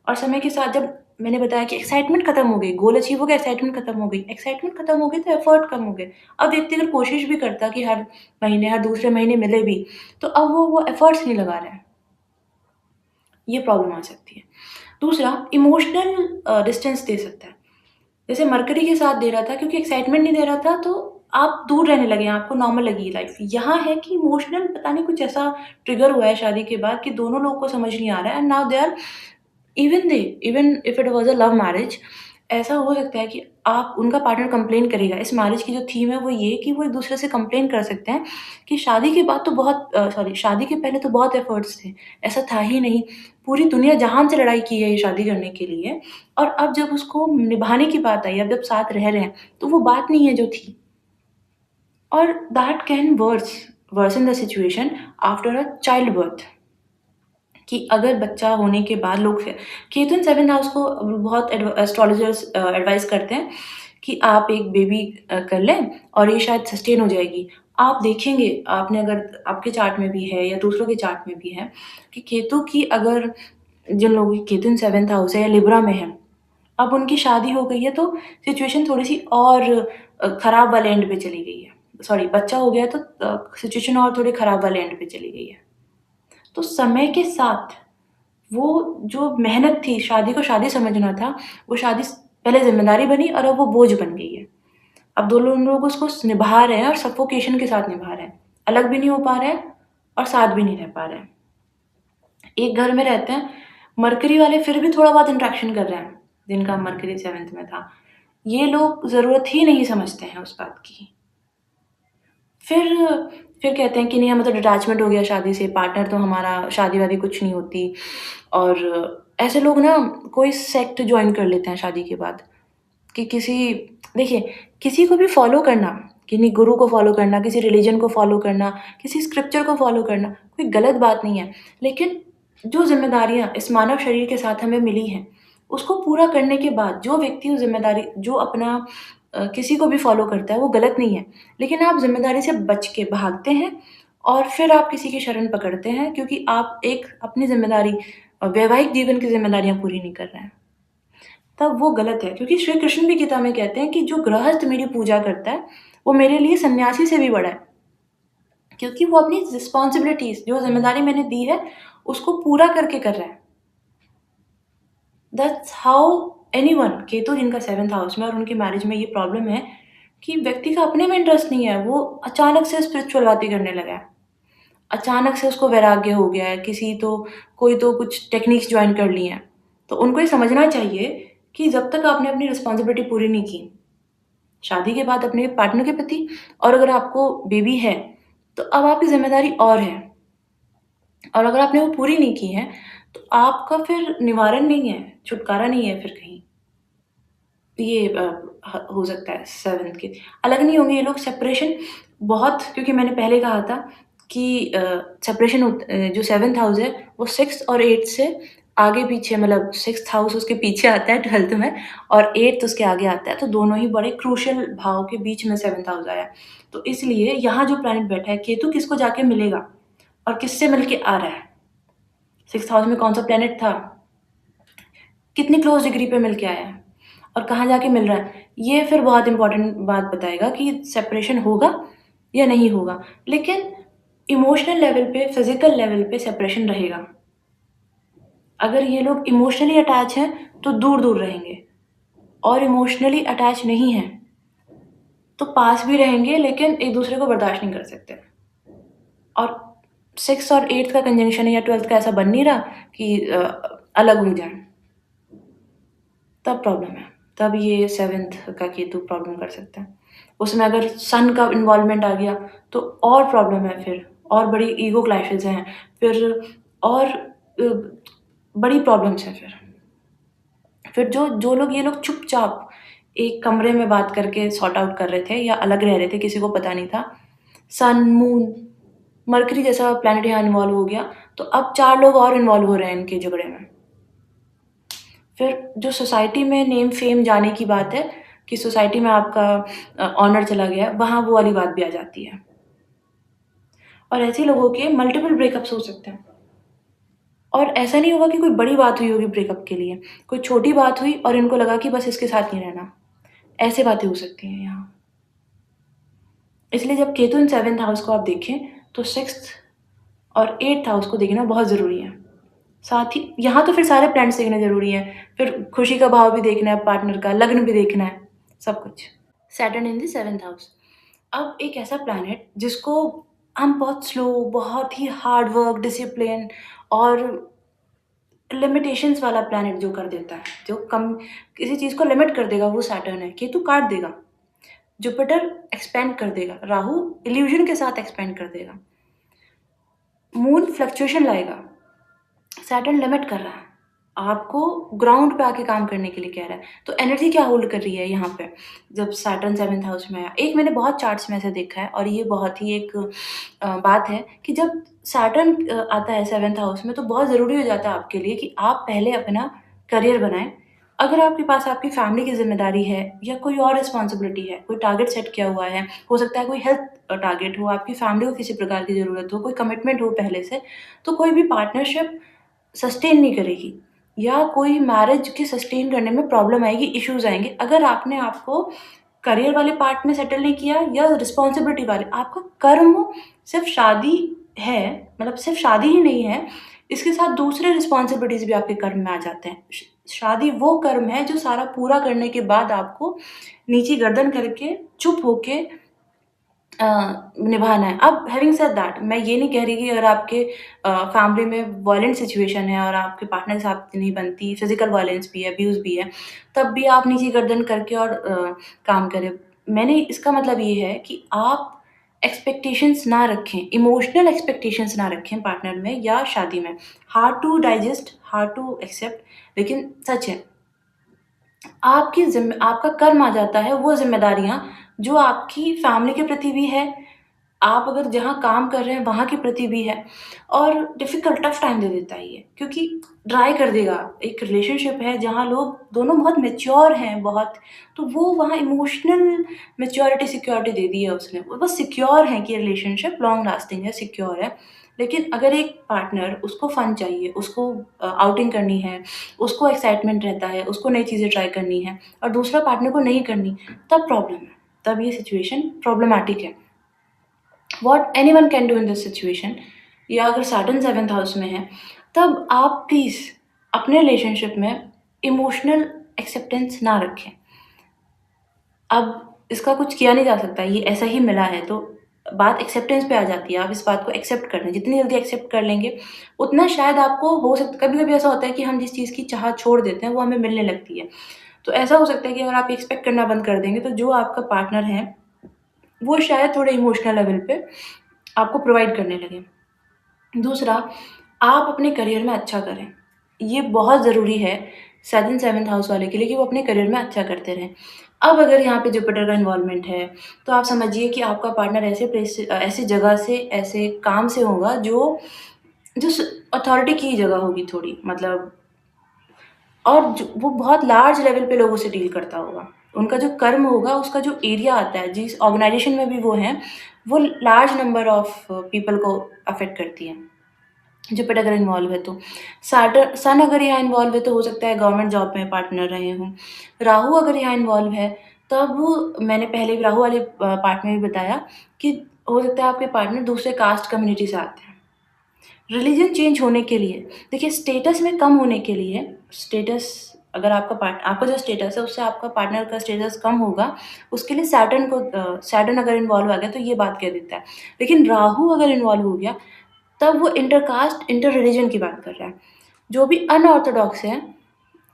और समय के साथ जब मैंने बताया कि एक्साइटमेंट खत्म हो गई, गोल अचीव हो गया, एक्साइटमेंट खत्म हो गई तो एफर्ट कम हो गए। अब व्यक्ति अगर कोशिश भी करता कि हर महीने, हर दूसरे महीने मिले भी, तो अब वो एफर्ट्स नहीं लगा रहा है। ये प्रॉब्लम आ सकती है। दूसरा, इमोशनल डिस्टेंस दे सकता है। जैसे मरकरी के साथ दे रहा था, क्योंकि एक्साइटमेंट नहीं दे रहा था, तो आप दूर रहने लगे, आपको नॉर्मल लगी लाइफ। यहाँ है कि इमोशनल पता नहीं कुछ ऐसा ट्रिगर हुआ है शादी के बाद कि दोनों लोगों को समझ नहीं आ रहा है, and now they are even if it was a love marriage, ऐसा हो सकता है कि आप उनका पार्टनर कंप्लेन करेगा। इस मैरिज की जो थीम है वो ये कि वो एक दूसरे से कंप्लेन कर सकते हैं कि शादी के बाद तो बहुत सॉरी, शादी के पहले तो बहुत एफर्ट्स थे, ऐसा था ही नहीं, पूरी दुनिया जहान से लड़ाई की है ये शादी करने के लिए, और अब जब उसको निभाने की बात आई, अब जब साथ रह रहे हैं, तो वो बात नहीं है जो थी। और that can worsen the situation after a child birth. कि अगर बच्चा होने के बाद लोग, केतु इन 7th हाउस को बहुत एस्ट्रोलॉजर्स एडवाइस करते हैं कि आप एक बेबी कर लें और ये शायद सस्टेन हो जाएगी। आप देखेंगे, आपने अगर आपके चार्ट में भी है या दूसरों के चार्ट में भी है कि केतु की अगर, जिन लोगों की केतु इन 7th हाउस है या लिब्रा में है, अब उनकी शादी हो गई है तो सिचुएशन थोड़ी-सी और खराब वाले एंड पे चली गई है। सॉरी, बच्चा हो गया तो सिचुएशन और थोड़ी खराब वाले एंड पे चली गई है। तो समय के साथ वो जो मेहनत थी, शादी को शादी समझना था, वो शादी पहले ज़िम्मेदारी बनी और अब वो बोझ बन गई है। अब दोनों लोग उसको निभा रहे हैं और सफोकेशन के साथ निभा रहे हैं। अलग भी नहीं हो पा रहे हैं और साथ भी नहीं रह पा रहे हैं। एक घर में रहते हैं, मरकरी वाले फिर भी थोड़ा बहुत इंटरेक्शन कर रहे हैं, जिनका मरकरी 7th में था। ये लोग ज़रूरत ही नहीं समझते हैं उस बात की। फिर फिर कहते हैं कि नहीं, हमें तो डिटैचमेंट हो गया शादी से, पार्टनर तो हमारा, शादी-वादी कुछ नहीं होती। और ऐसे लोग ना कोई सेक्ट जॉइन कर लेते हैं शादी के बाद, कि किसी, देखिए, किसी को भी फ़ॉलो करना, किन्हीं गुरु को फ़ॉलो करना, किसी रिलिजन को फ़ॉलो करना, किसी स्क्रिप्चर को फ़ॉलो करना, कोई गलत बात नहीं है। लेकिन जो ज़िम्मेदारियाँ इस मानव शरीर के साथ हमें मिली हैं, उसको पूरा करने के बाद जो व्यक्ति वो ज़िम्मेदारी, जो अपना किसी को भी फ़ॉलो करता है, वो गलत नहीं है। लेकिन आप ज़िम्मेदारी से बच के भागते हैं और फिर आप किसी की शरण पकड़ते हैं, क्योंकि आप एक अपनी ज़िम्मेदारी, वैवाहिक जीवन की ज़िम्मेदारियाँ पूरी नहीं कर रहे हैं। तब वो गलत है, क्योंकि श्री कृष्ण भी गीता में कहते हैं कि जो गृहस्थ मेरी पूजा करता है, वो मेरे लिए सन्यासी से भी बड़ा है। क्योंकि वो अपनी रिस्पॉन्सिबिलिटीज़, जो ज़िम्मेदारी मैंने दी है, उसको पूरा करके कर रहा है। दैट्स हाउ एनीवन, केतु जिनका 7th हाउस में और उनकी मैरिज में ये प्रॉब्लम है कि व्यक्ति का अपने में इंटरेस्ट नहीं है, वो अचानक से स्पिरिचुअल बातें करने लगा है। अचानक से उसको वैराग्य हो गया है, कोई तो कुछ टेक्निक्स जॉइन कर ली हैं। तो उनको ये समझना चाहिए कि जब तक आपने अपनी रिस्पॉन्सिबिलिटी पूरी नहीं की, शादी के बाद अपने पार्टनर के प्रति, और अगर आपको बेबी है, तो अब आपकी ज़िम्मेदारी और है। और अगर आपने वो पूरी नहीं की है, तो आपका फिर निवारण नहीं है, छुटकारा नहीं है फिर कहीं। ये हो सकता है 7th के। अलग नहीं होंगे ये लोग, सेपरेशन बहुत, क्योंकि मैंने पहले कहा था कि सेपरेशन जो 7th हाउस है, वो 6th और 8th से आगे-पीछे, मतलब 6th हाउस उसके पीछे आता है 12th में, और 8th उसके आगे आता है, तो दोनों ही बड़े क्रूशियल भाव के बीच में 7th हाउस आया है। तो इसलिए यहाँ जो प्लैनेट बैठा है, केतु किसको जाके मिलेगा और किससे मिल के आ रहा है? 6th हाउस में कौन-सा प्लैनेट था? कितनी क्लोज़ डिग्री पे मिल के आया है और कहाँ जाके मिल रहा है, ये फिर बहुत इम्पोर्टेंट बात बताएगा कि सेपरेशन होगा या नहीं होगा। लेकिन इमोशनल लेवल पे, फिज़िकल लेवल पे सेपरेशन रहेगा। अगर ये लोग इमोशनली अटैच हैं, तो दूर-दूर रहेंगे, और इमोशनली अटैच नहीं हैं, तो पास भी रहेंगे लेकिन एक दूसरे को बर्दाश्त नहीं कर सकते। और 6th और 8th का कंजंक्शन है या 12th का ऐसा बन नहीं रहा कि अलग हो जाएँ, तब प्रॉब्लम है। तब ये 7th का केतु प्रॉब्लम कर सकता है। उसमें अगर सन का इन्वॉल्वमेंट आ गया तो और प्रॉब्लम है फिर, और बड़ी ईगो क्लैशेज़ हैं, फिर और बड़ी प्रॉब्लम्स हैं फिर। फिर जो जो लोग ये लोग चुपचाप एक कमरे में बात करके सॉर्ट आउट कर रहे थे या अलग रह रहे थे, किसी को पता नहीं था, सन, मून, मरकरी जैसा प्लैनेट यहाँ इन्वॉल्व हो गया, तो अब 4 लोग और इन्वॉल्व हो रहे हैं इनके झगड़े में। फिर जो सोसाइटी में नेम फेम जाने की बात है कि सोसाइटी में आपका ऑनर चला गया, वहाँ वो वाली बात भी आ जाती है। और ऐसे लोगों के मल्टीपल ब्रेकअप्स हो सकते हैं। और ऐसा नहीं होगा कि कोई बड़ी बात हुई होगी ब्रेकअप के लिए, कोई छोटी बात हुई और इनको लगा कि बस इसके साथ नहीं रहना। ऐसे बातें हो सकती हैं यहाँ। इसलिए जब केतु इन 7th हाउस को आप देखें तो 6th और 8th हाउस को देखना बहुत ज़रूरी है। साथ ही यहाँ तो फिर सारे प्लैनेट्स देखने ज़रूरी हैं, फिर खुशी का भाव भी देखना है पार्टनर का, लग्न भी देखना है, सब कुछ। Saturn in the 7th house. अब एक ऐसा प्लैनेट जिसको हम बहुत स्लो, बहुत ही हार्ड वर्क, डिसिप्लिन और लिमिटेशंस वाला प्लैनेट जो कर देता है, जो कम किसी चीज़ को लिमिट कर देगा, वो सैटर्न है। केतु काट देगा, जुपिटर एक्सपेंड कर देगा, राहु इल्यूजन के साथ एक्सपेंड कर देगा, मून फ्लक्चुएशन लाएगा, सैटर्न लिमिट कर रहा है, आपको ग्राउंड पे आके काम करने के लिए कह रहा है। तो एनर्जी क्या होल्ड कर रही है यहाँ पे जब सैटर्न 7th हाउस में आया? एक मैंने बहुत चार्ट्स में ऐसे देखा है और ये बहुत ही एक बात है कि जब सैटर्न आता है 7th हाउस में तो बहुत ज़रूरी हो जाता है आपके लिए कि आप पहले अपना करियर बनाएँ। अगर आपके पास आपकी फैमिली की ज़िम्मेदारी है या कोई और रिस्पॉन्सिबिलिटी है, कोई टारगेट सेट किया हुआ है, हो सकता है कोई हेल्थ टारगेट हो, आपकी फैमिली को किसी प्रकार की ज़रूरत हो, कोई कमिटमेंट हो पहले से, तो कोई भी पार्टनरशिप सस्टेन नहीं करेगी या कोई मैरिज के सस्टेन करने में प्रॉब्लम आएगी, इश्यूज़ आएँगे। अगर आपने आपको करियर वाले पार्ट में सेटल नहीं किया या रिस्पॉन्सिबिलिटी वाले, आपका कर्म सिर्फ़ शादी है, मतलब सिर्फ़ शादी ही नहीं है, इसके साथ दूसरे रिस्पॉन्सिबिलिटीज़ भी आपके कर्म में आ जाते हैं। शादी वो कर्म है जो सारा पूरा करने के बाद आपको नीची गर्दन करके, चुप होके निभाना है। अब हैविंग सेड दैट मैं ये नहीं कह रही कि अगर आपके फैमिली में वायलेंट सिचुएशन है और आपके पार्टनर के साथ नहीं बनती, फिज़िकल वायलेंस भी है, अब्यूज़ भी है, तब भी आप नीची गर्दन करके और काम करें। मैंने इसका मतलब ये है कि आप एक्सपेक्टेशंस ना रखें, इमोशनल एक्सपेक्टेशंस ना रखें पार्टनर में या शादी में। Hard to digest, hard to accept, लेकिन सच है। आपका कर्म आ जाता है वो ज़िम्मेदारियाँ जो आपकी फैमिली के प्रति भी है, आप अगर जहाँ काम कर रहे हैं वहाँ के प्रति भी है और डिफ़िकल्ट टफ़ टाइम दे देता है ये, क्योंकि ड्राई कर देगा। एक रिलेशनशिप है जहाँ लोग दोनों बहुत मैच्योर हैं बहुत, तो वो वहाँ इमोशनल मैच्योरिटी, सिक्योरिटी दे दी है उसने। वो बस सिक्योर हैं कि रिलेशनशिप लॉन्ग लास्टिंग है, सिक्योर है। लेकिन अगर एक पार्टनर उसको फ़न चाहिए, उसको आउटिंग करनी है, उसको एक्साइटमेंट रहता है, उसको नई चीज़ें ट्राई करनी है और दूसरा पार्टनर को नहीं करनी, तब प्रॉब्लम है, तब ये सिचुएशन प्रॉब्लमैटिक है। What anyone can do in this situation, या अगर सैटर्न 7th हाउस में है, तब आप प्लीज़ अपने रिलेशनशिप में इमोशनल एक्सेप्टेंस ना रखें। अब इसका कुछ किया नहीं जा सकता, ये ऐसा ही मिला है, तो बात एक्सेप्टेंस पे आ जाती है। आप इस बात को एक्सेप्ट कर लें, जितनी जल्दी एक्सेप्ट कर लेंगे, उतना शायद आपको हो सकता। कभी-कभी ऐसा होता है कि हम जिस चीज़ की चाह छोड़ देते हैं, वो हमें मिलने लगती है। तो ऐसा हो सकता है कि अगर आप एक्सपेक्ट करना बंद कर देंगे, तो जो आपका पार्टनर है, वो शायद थोड़े इमोशनल लेवल पे आपको प्रोवाइड करने लगे। दूसरा, आप अपने करियर में अच्छा करें। ये बहुत ज़रूरी है 7th हाउस वाले के लिए कि वो अपने करियर में अच्छा करते रहें। अब अगर यहाँ पे जुपिटर का इन्वॉल्वमेंट है, तो आप समझिए कि आपका पार्टनर ऐसे प्लेस से ऐसी जगह से, ऐसे काम से होगा जो जो स अथॉरिटी की जगह होगी थोड़ी, मतलब, और जो वो बहुत लार्ज लेवल पे लोगों से डील करता होगा। उनका जो कर्म होगा, उसका जो एरिया आता है, जिस ऑर्गनाइज़ेशन में भी वो हैं, वो लार्ज नंबर ऑफ पीपल को अफ़ेक्ट करती है। जुपिटर अगर इन्वॉल्व है तो। सन अगर यहाँ इन्वॉल्व है तो हो सकता है गवर्नमेंट जॉब में पार्टनर रहे हों। राहु अगर यहाँ इन्वॉल्व है, तब मैंने पहले भी राहु वाले पार्ट में भी बताया कि हो सकता है आपके पार्टनर दूसरे कास्ट कम्युनिटी से आते हैं। रिलीजन चेंज होने के लिए, देखिए, स्टेटस में कम होने के लिए, स्टेटस अगर आपका जो स्टेटस है उससे आपका पार्टनर का स्टेटस कम होगा, उसके लिए सैटर्न अगर इन्वॉल्व आ गया तो ये बात कह देता है। लेकिन राहु अगर इन्वॉल्व हो गया, तब वो इंटरकास्ट, इंटर रिलीजन की बात कर रहा है। जो भी अनऑर्थोडॉक्स है,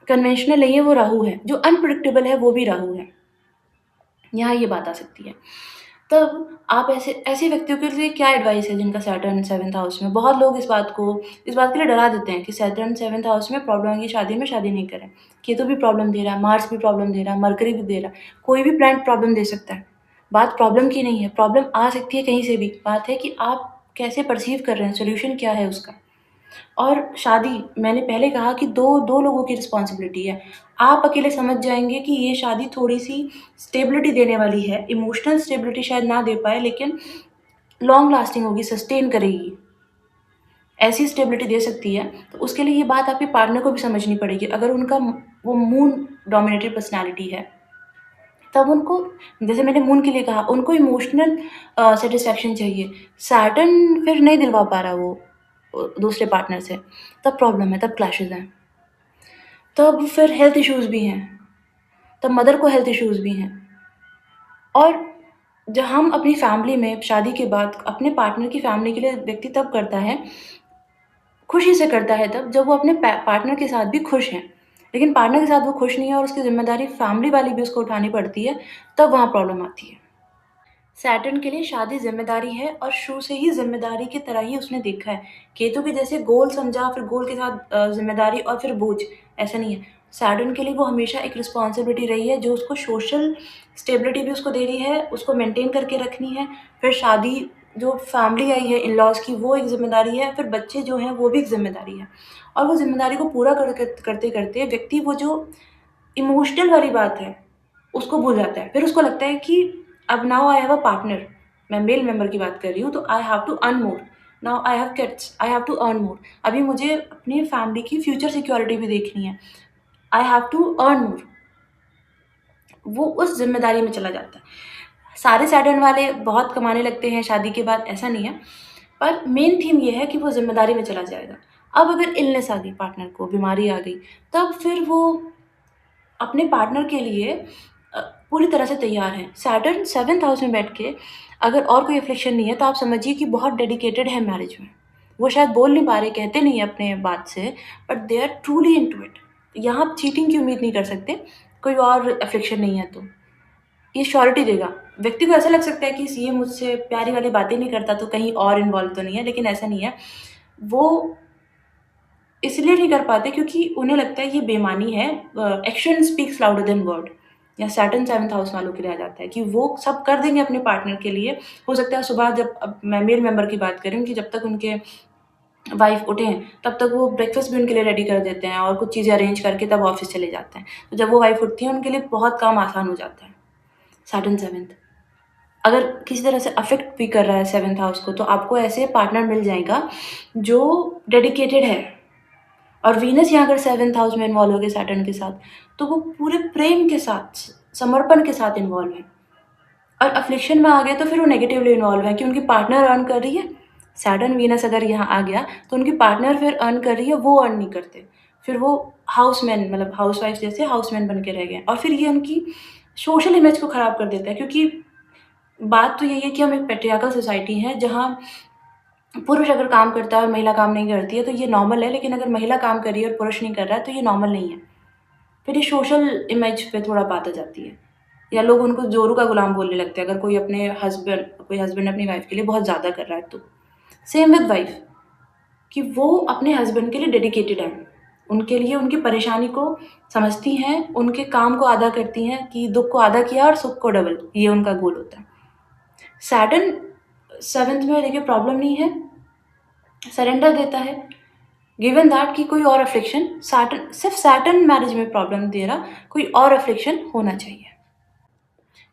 कन्वेंशनल नहीं है, वो राहु है। जो अनप्रेडिक्टेबल है, वो भी राहु है। यहाँ ये बात आ सकती है। तब आप ऐसे ऐसे व्यक्तियों के लिए क्या एडवाइस है जिनका सैटर्न 7th हाउस में? बहुत लोग इस बात के लिए डरा देते हैं कि सैटर्न 7th हाउस में प्रॉब्लम होगी शादी में, शादी नहीं करें। केतु भी प्रॉब्लम दे रहा है, मार्स भी प्रॉब्लम दे रहा है, मरकरी भी दे रहा है। कोई भी प्लैनेट प्रॉब्लम दे सकता है। बात प्रॉब्लम की नहीं है, प्रॉब्लम आ सकती है कहीं से भी। बात है कि आप कैसे परसीव कर रहे हैं, सॉल्यूशन क्या है उसका। और शादी, मैंने पहले कहा कि दो लोगों की रिस्पॉन्सिबिलिटी है। आप अकेले समझ जाएँगे कि ये शादी थोड़ी-सी स्टेबिलिटी देने वाली है, इमोशनल स्टेबिलिटी शायद ना दे पाए, लेकिन लॉन्ग लास्टिंग होगी, सस्टेन करेगी। ऐसी स्टेबिलिटी दे सकती है, तो उसके लिए ये बात आपके पार्टनर को भी समझनी पड़ेगी। अगर उनका वो मून डोमिनेटेड पर्सनैलिटी है, तब उनको, जैसे मैंने मून के लिए कहा, उनको इमोशनल सैटिस्फैक्शन चाहिए। सैटर्न फिर नहीं दिलवा पा रहा वो दूसरे पार्टनर से, तब प्रॉब्लम है, तब क्लैशेज़ हैं। तब फिर हेल्थ इश्यूज़ भी हैं, तब मदर को हेल्थ इश्यूज़ भी हैं। और जब हम अपनी फैमिली में शादी के बाद अपने पार्टनर की फैमिली के लिए व्यक्ति तब करता है, खुशी से करता है तब, जब वो अपने पार्टनर के साथ भी खुश है। लेकिन पार्टनर के साथ वो खुश नहीं है और उसकी ज़िम्मेदारी फैमिली वाली भी उसको उठानी पड़ती है, तब वहाँ प्रॉब्लम आती है। सैटर्न के लिए शादी ज़िम्मेदारी है और शुरू से ही ज़िम्मेदारी की तरह ही उसने देखा है। केतु के जैसे गोल समझा, फिर गोल के साथ ज़िम्मेदारी और फिर बोझ, ऐसा नहीं है। सैटर्न के लिए वो हमेशा एक रिस्पॉन्सिबिलिटी रही है, जो उसको सोशल स्टेबिलिटी भी उसको दे रही है, उसको मेंटेन करके रखनी है। फिर शादी, जो फैमिली आई है इन-लॉज़ की, वो एक ज़िम्मेदारी है। फिर बच्चे जो हैं, वो भी एक ज़िम्मेदारी है। और वो ज़िम्मेदारी को पूरा करते-करते व्यक्ति वो जो इमोशनल वाली बात है, उसको भूल जाता है। फिर उसको लगता है कि अब now I have a partner, मैं मेल मेंबर की बात कर रही हूँ, तो I have to earn more, now I have kids, I have to earn more. अभी मुझे अपनी फैमिली की फ्यूचर सिक्योरिटी भी देखनी है, I have to earn more. वो उस ज़िम्मेदारी में चला जाता है। सारे सैटर्न वाले बहुत कमाने लगते हैं शादी के बाद, ऐसा नहीं है, पर मेन थीम ये है कि वो ज़िम्मेदारी में चला जाएगा। अब अगर इलनेस आ गई, पार्टनर को बीमारी आ गई, तब फिर वो अपने पार्टनर के लिए पूरी तरह से तैयार हैं। सैटर्न 7th हाउस में बैठ के अगर और कोई अफ़्लिक्शन नहीं है, तो आप समझिए कि बहुत डेडिकेटेड है मैरिज में। वो शायद बोल नहीं पा रहे, कहते नहीं है अपने बात से, but they are truly into it. यहाँ आप चीटिंग की उम्मीद नहीं कर सकते, कोई और अफ़्लिक्शन नहीं है तो। ये श्योरिटी देगा। व्यक्ति को ऐसा लग सकता है कि ये मुझसे प्यारी वाली बातें नहीं करता, तो कहीं और इन्वॉल्व तो नहीं है, लेकिन ऐसा नहीं है। वो इसलिए नहीं कर पाते क्योंकि उन्हें लगता है ये बेईमानी है। Action speaks louder than word. या सैटर्न 7th हाउस वालों के लिए आ जाता है कि वो सब कर देंगे अपने पार्टनर के लिए। हो सकता है सुबह, जब अब मैं मेल मेंबर की बात कर रही हूँ, कि जब तक उनके वाइफ उठें, तब तक वो ब्रेकफ़ास्ट भी उनके लिए रेडी कर देते हैं और कुछ चीज़ें अरेंज करके तब ऑफ़िस चले जाते हैं। तो जब वो वाइफ उठती है, उनके लिए बहुत काम आसान हो जाता है। सैटर्न 7th अगर किसी तरह से अफ़ेक्ट भी कर रहा है 7th हाउस को, तो आपको ऐसे पार्टनर मिल जाएगा जो डेडिकेटेड है। और वीनस यहाँ अगर 7th हाउस में इन्वॉल्व हो गए सैटर्न के साथ, तो वो पूरे प्रेम के साथ, समर्पण के साथ इन्वॉल्व है। और अफ़्लिक्शन में आ गए तो फिर वो नेगेटिवली इन्वॉल्व है कि उनकी पार्टनर अर्न कर रही है। सैटर्न वीनस अगर यहाँ आ गया, तो उनकी पार्टनर फिर अर्न कर रही है, वो अर्न नहीं करते। फिर वो हाउसमैन, मतलब हाउसवाइफ जैसे हाउसमैन बन के रह गए, और फिर ये उनकी सोशल इमेज को ख़राब कर देता है। क्योंकि बात तो यही है कि हम एक पैट्रियार्कल सोसाइटी है, जहाँ पुरुष अगर काम करता है और महिला काम नहीं करती है, तो ये नॉर्मल है। लेकिन अगर महिला काम कर रही है और पुरुष नहीं कर रहा है, तो ये नॉर्मल नहीं है। फिर ये सोशल इमेज पे थोड़ा बात आ जाती है, या लोग उनको जोरू का गुलाम बोलने लगते हैं, अगर कोई हस्बैंड अपनी वाइफ के लिए बहुत ज़्यादा कर रहा है तो। सेम विद वाइफ, कि वो अपने हस्बैंड के लिए डेडिकेटेड है, उनके लिए उनकी परेशानी को समझती हैं, उनके काम को आधा करती हैं, कि दुःख को आधा किया और सुख को डबल, ये उनका गोल होता है। सैटर्न 7th में देखिए प्रॉब्लम नहीं है, सरेंडर देता है। गिवन दैट कि कोई और अफ़्लिक्शन, सिर्फ सैटर्न मैरिज में प्रॉब्लम दे रहा, कोई और अफ़्लिक्शन होना चाहिए।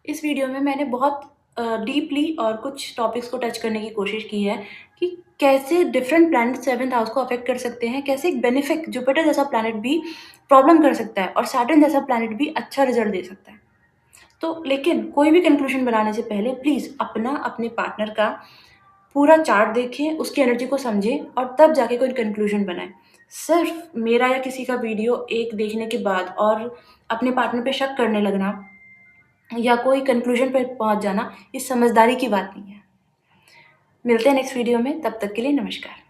इस वीडियो में मैंने बहुत डीपली और कुछ टॉपिक्स को टच करने की कोशिश की है कि कैसे डिफरेंट प्लैनेट 7th हाउस को अफेक्ट कर सकते हैं, कैसे एक बेनिफिक जुपिटर जैसा प्लैनेट भी प्रॉब्लम कर सकता है और सैटर्न जैसा प्लैनेट भी अच्छा रिजल्ट दे सकता है। तो लेकिन कोई भी कंक्लूजन बनाने से पहले प्लीज़ अपने पार्टनर का पूरा चार्ट देखें, उसकी एनर्जी को समझें और तब जाके कोई कंक्लूजन बनाएँ। सिर्फ मेरा या किसी का वीडियो एक देखने के बाद और अपने पार्टनर पे शक करने लगना या कोई कंक्लूजन पे पहुंच जाना, ये समझदारी की बात नहीं है। मिलते हैं नेक्स्ट वीडियो में, तब तक के लिए नमस्कार।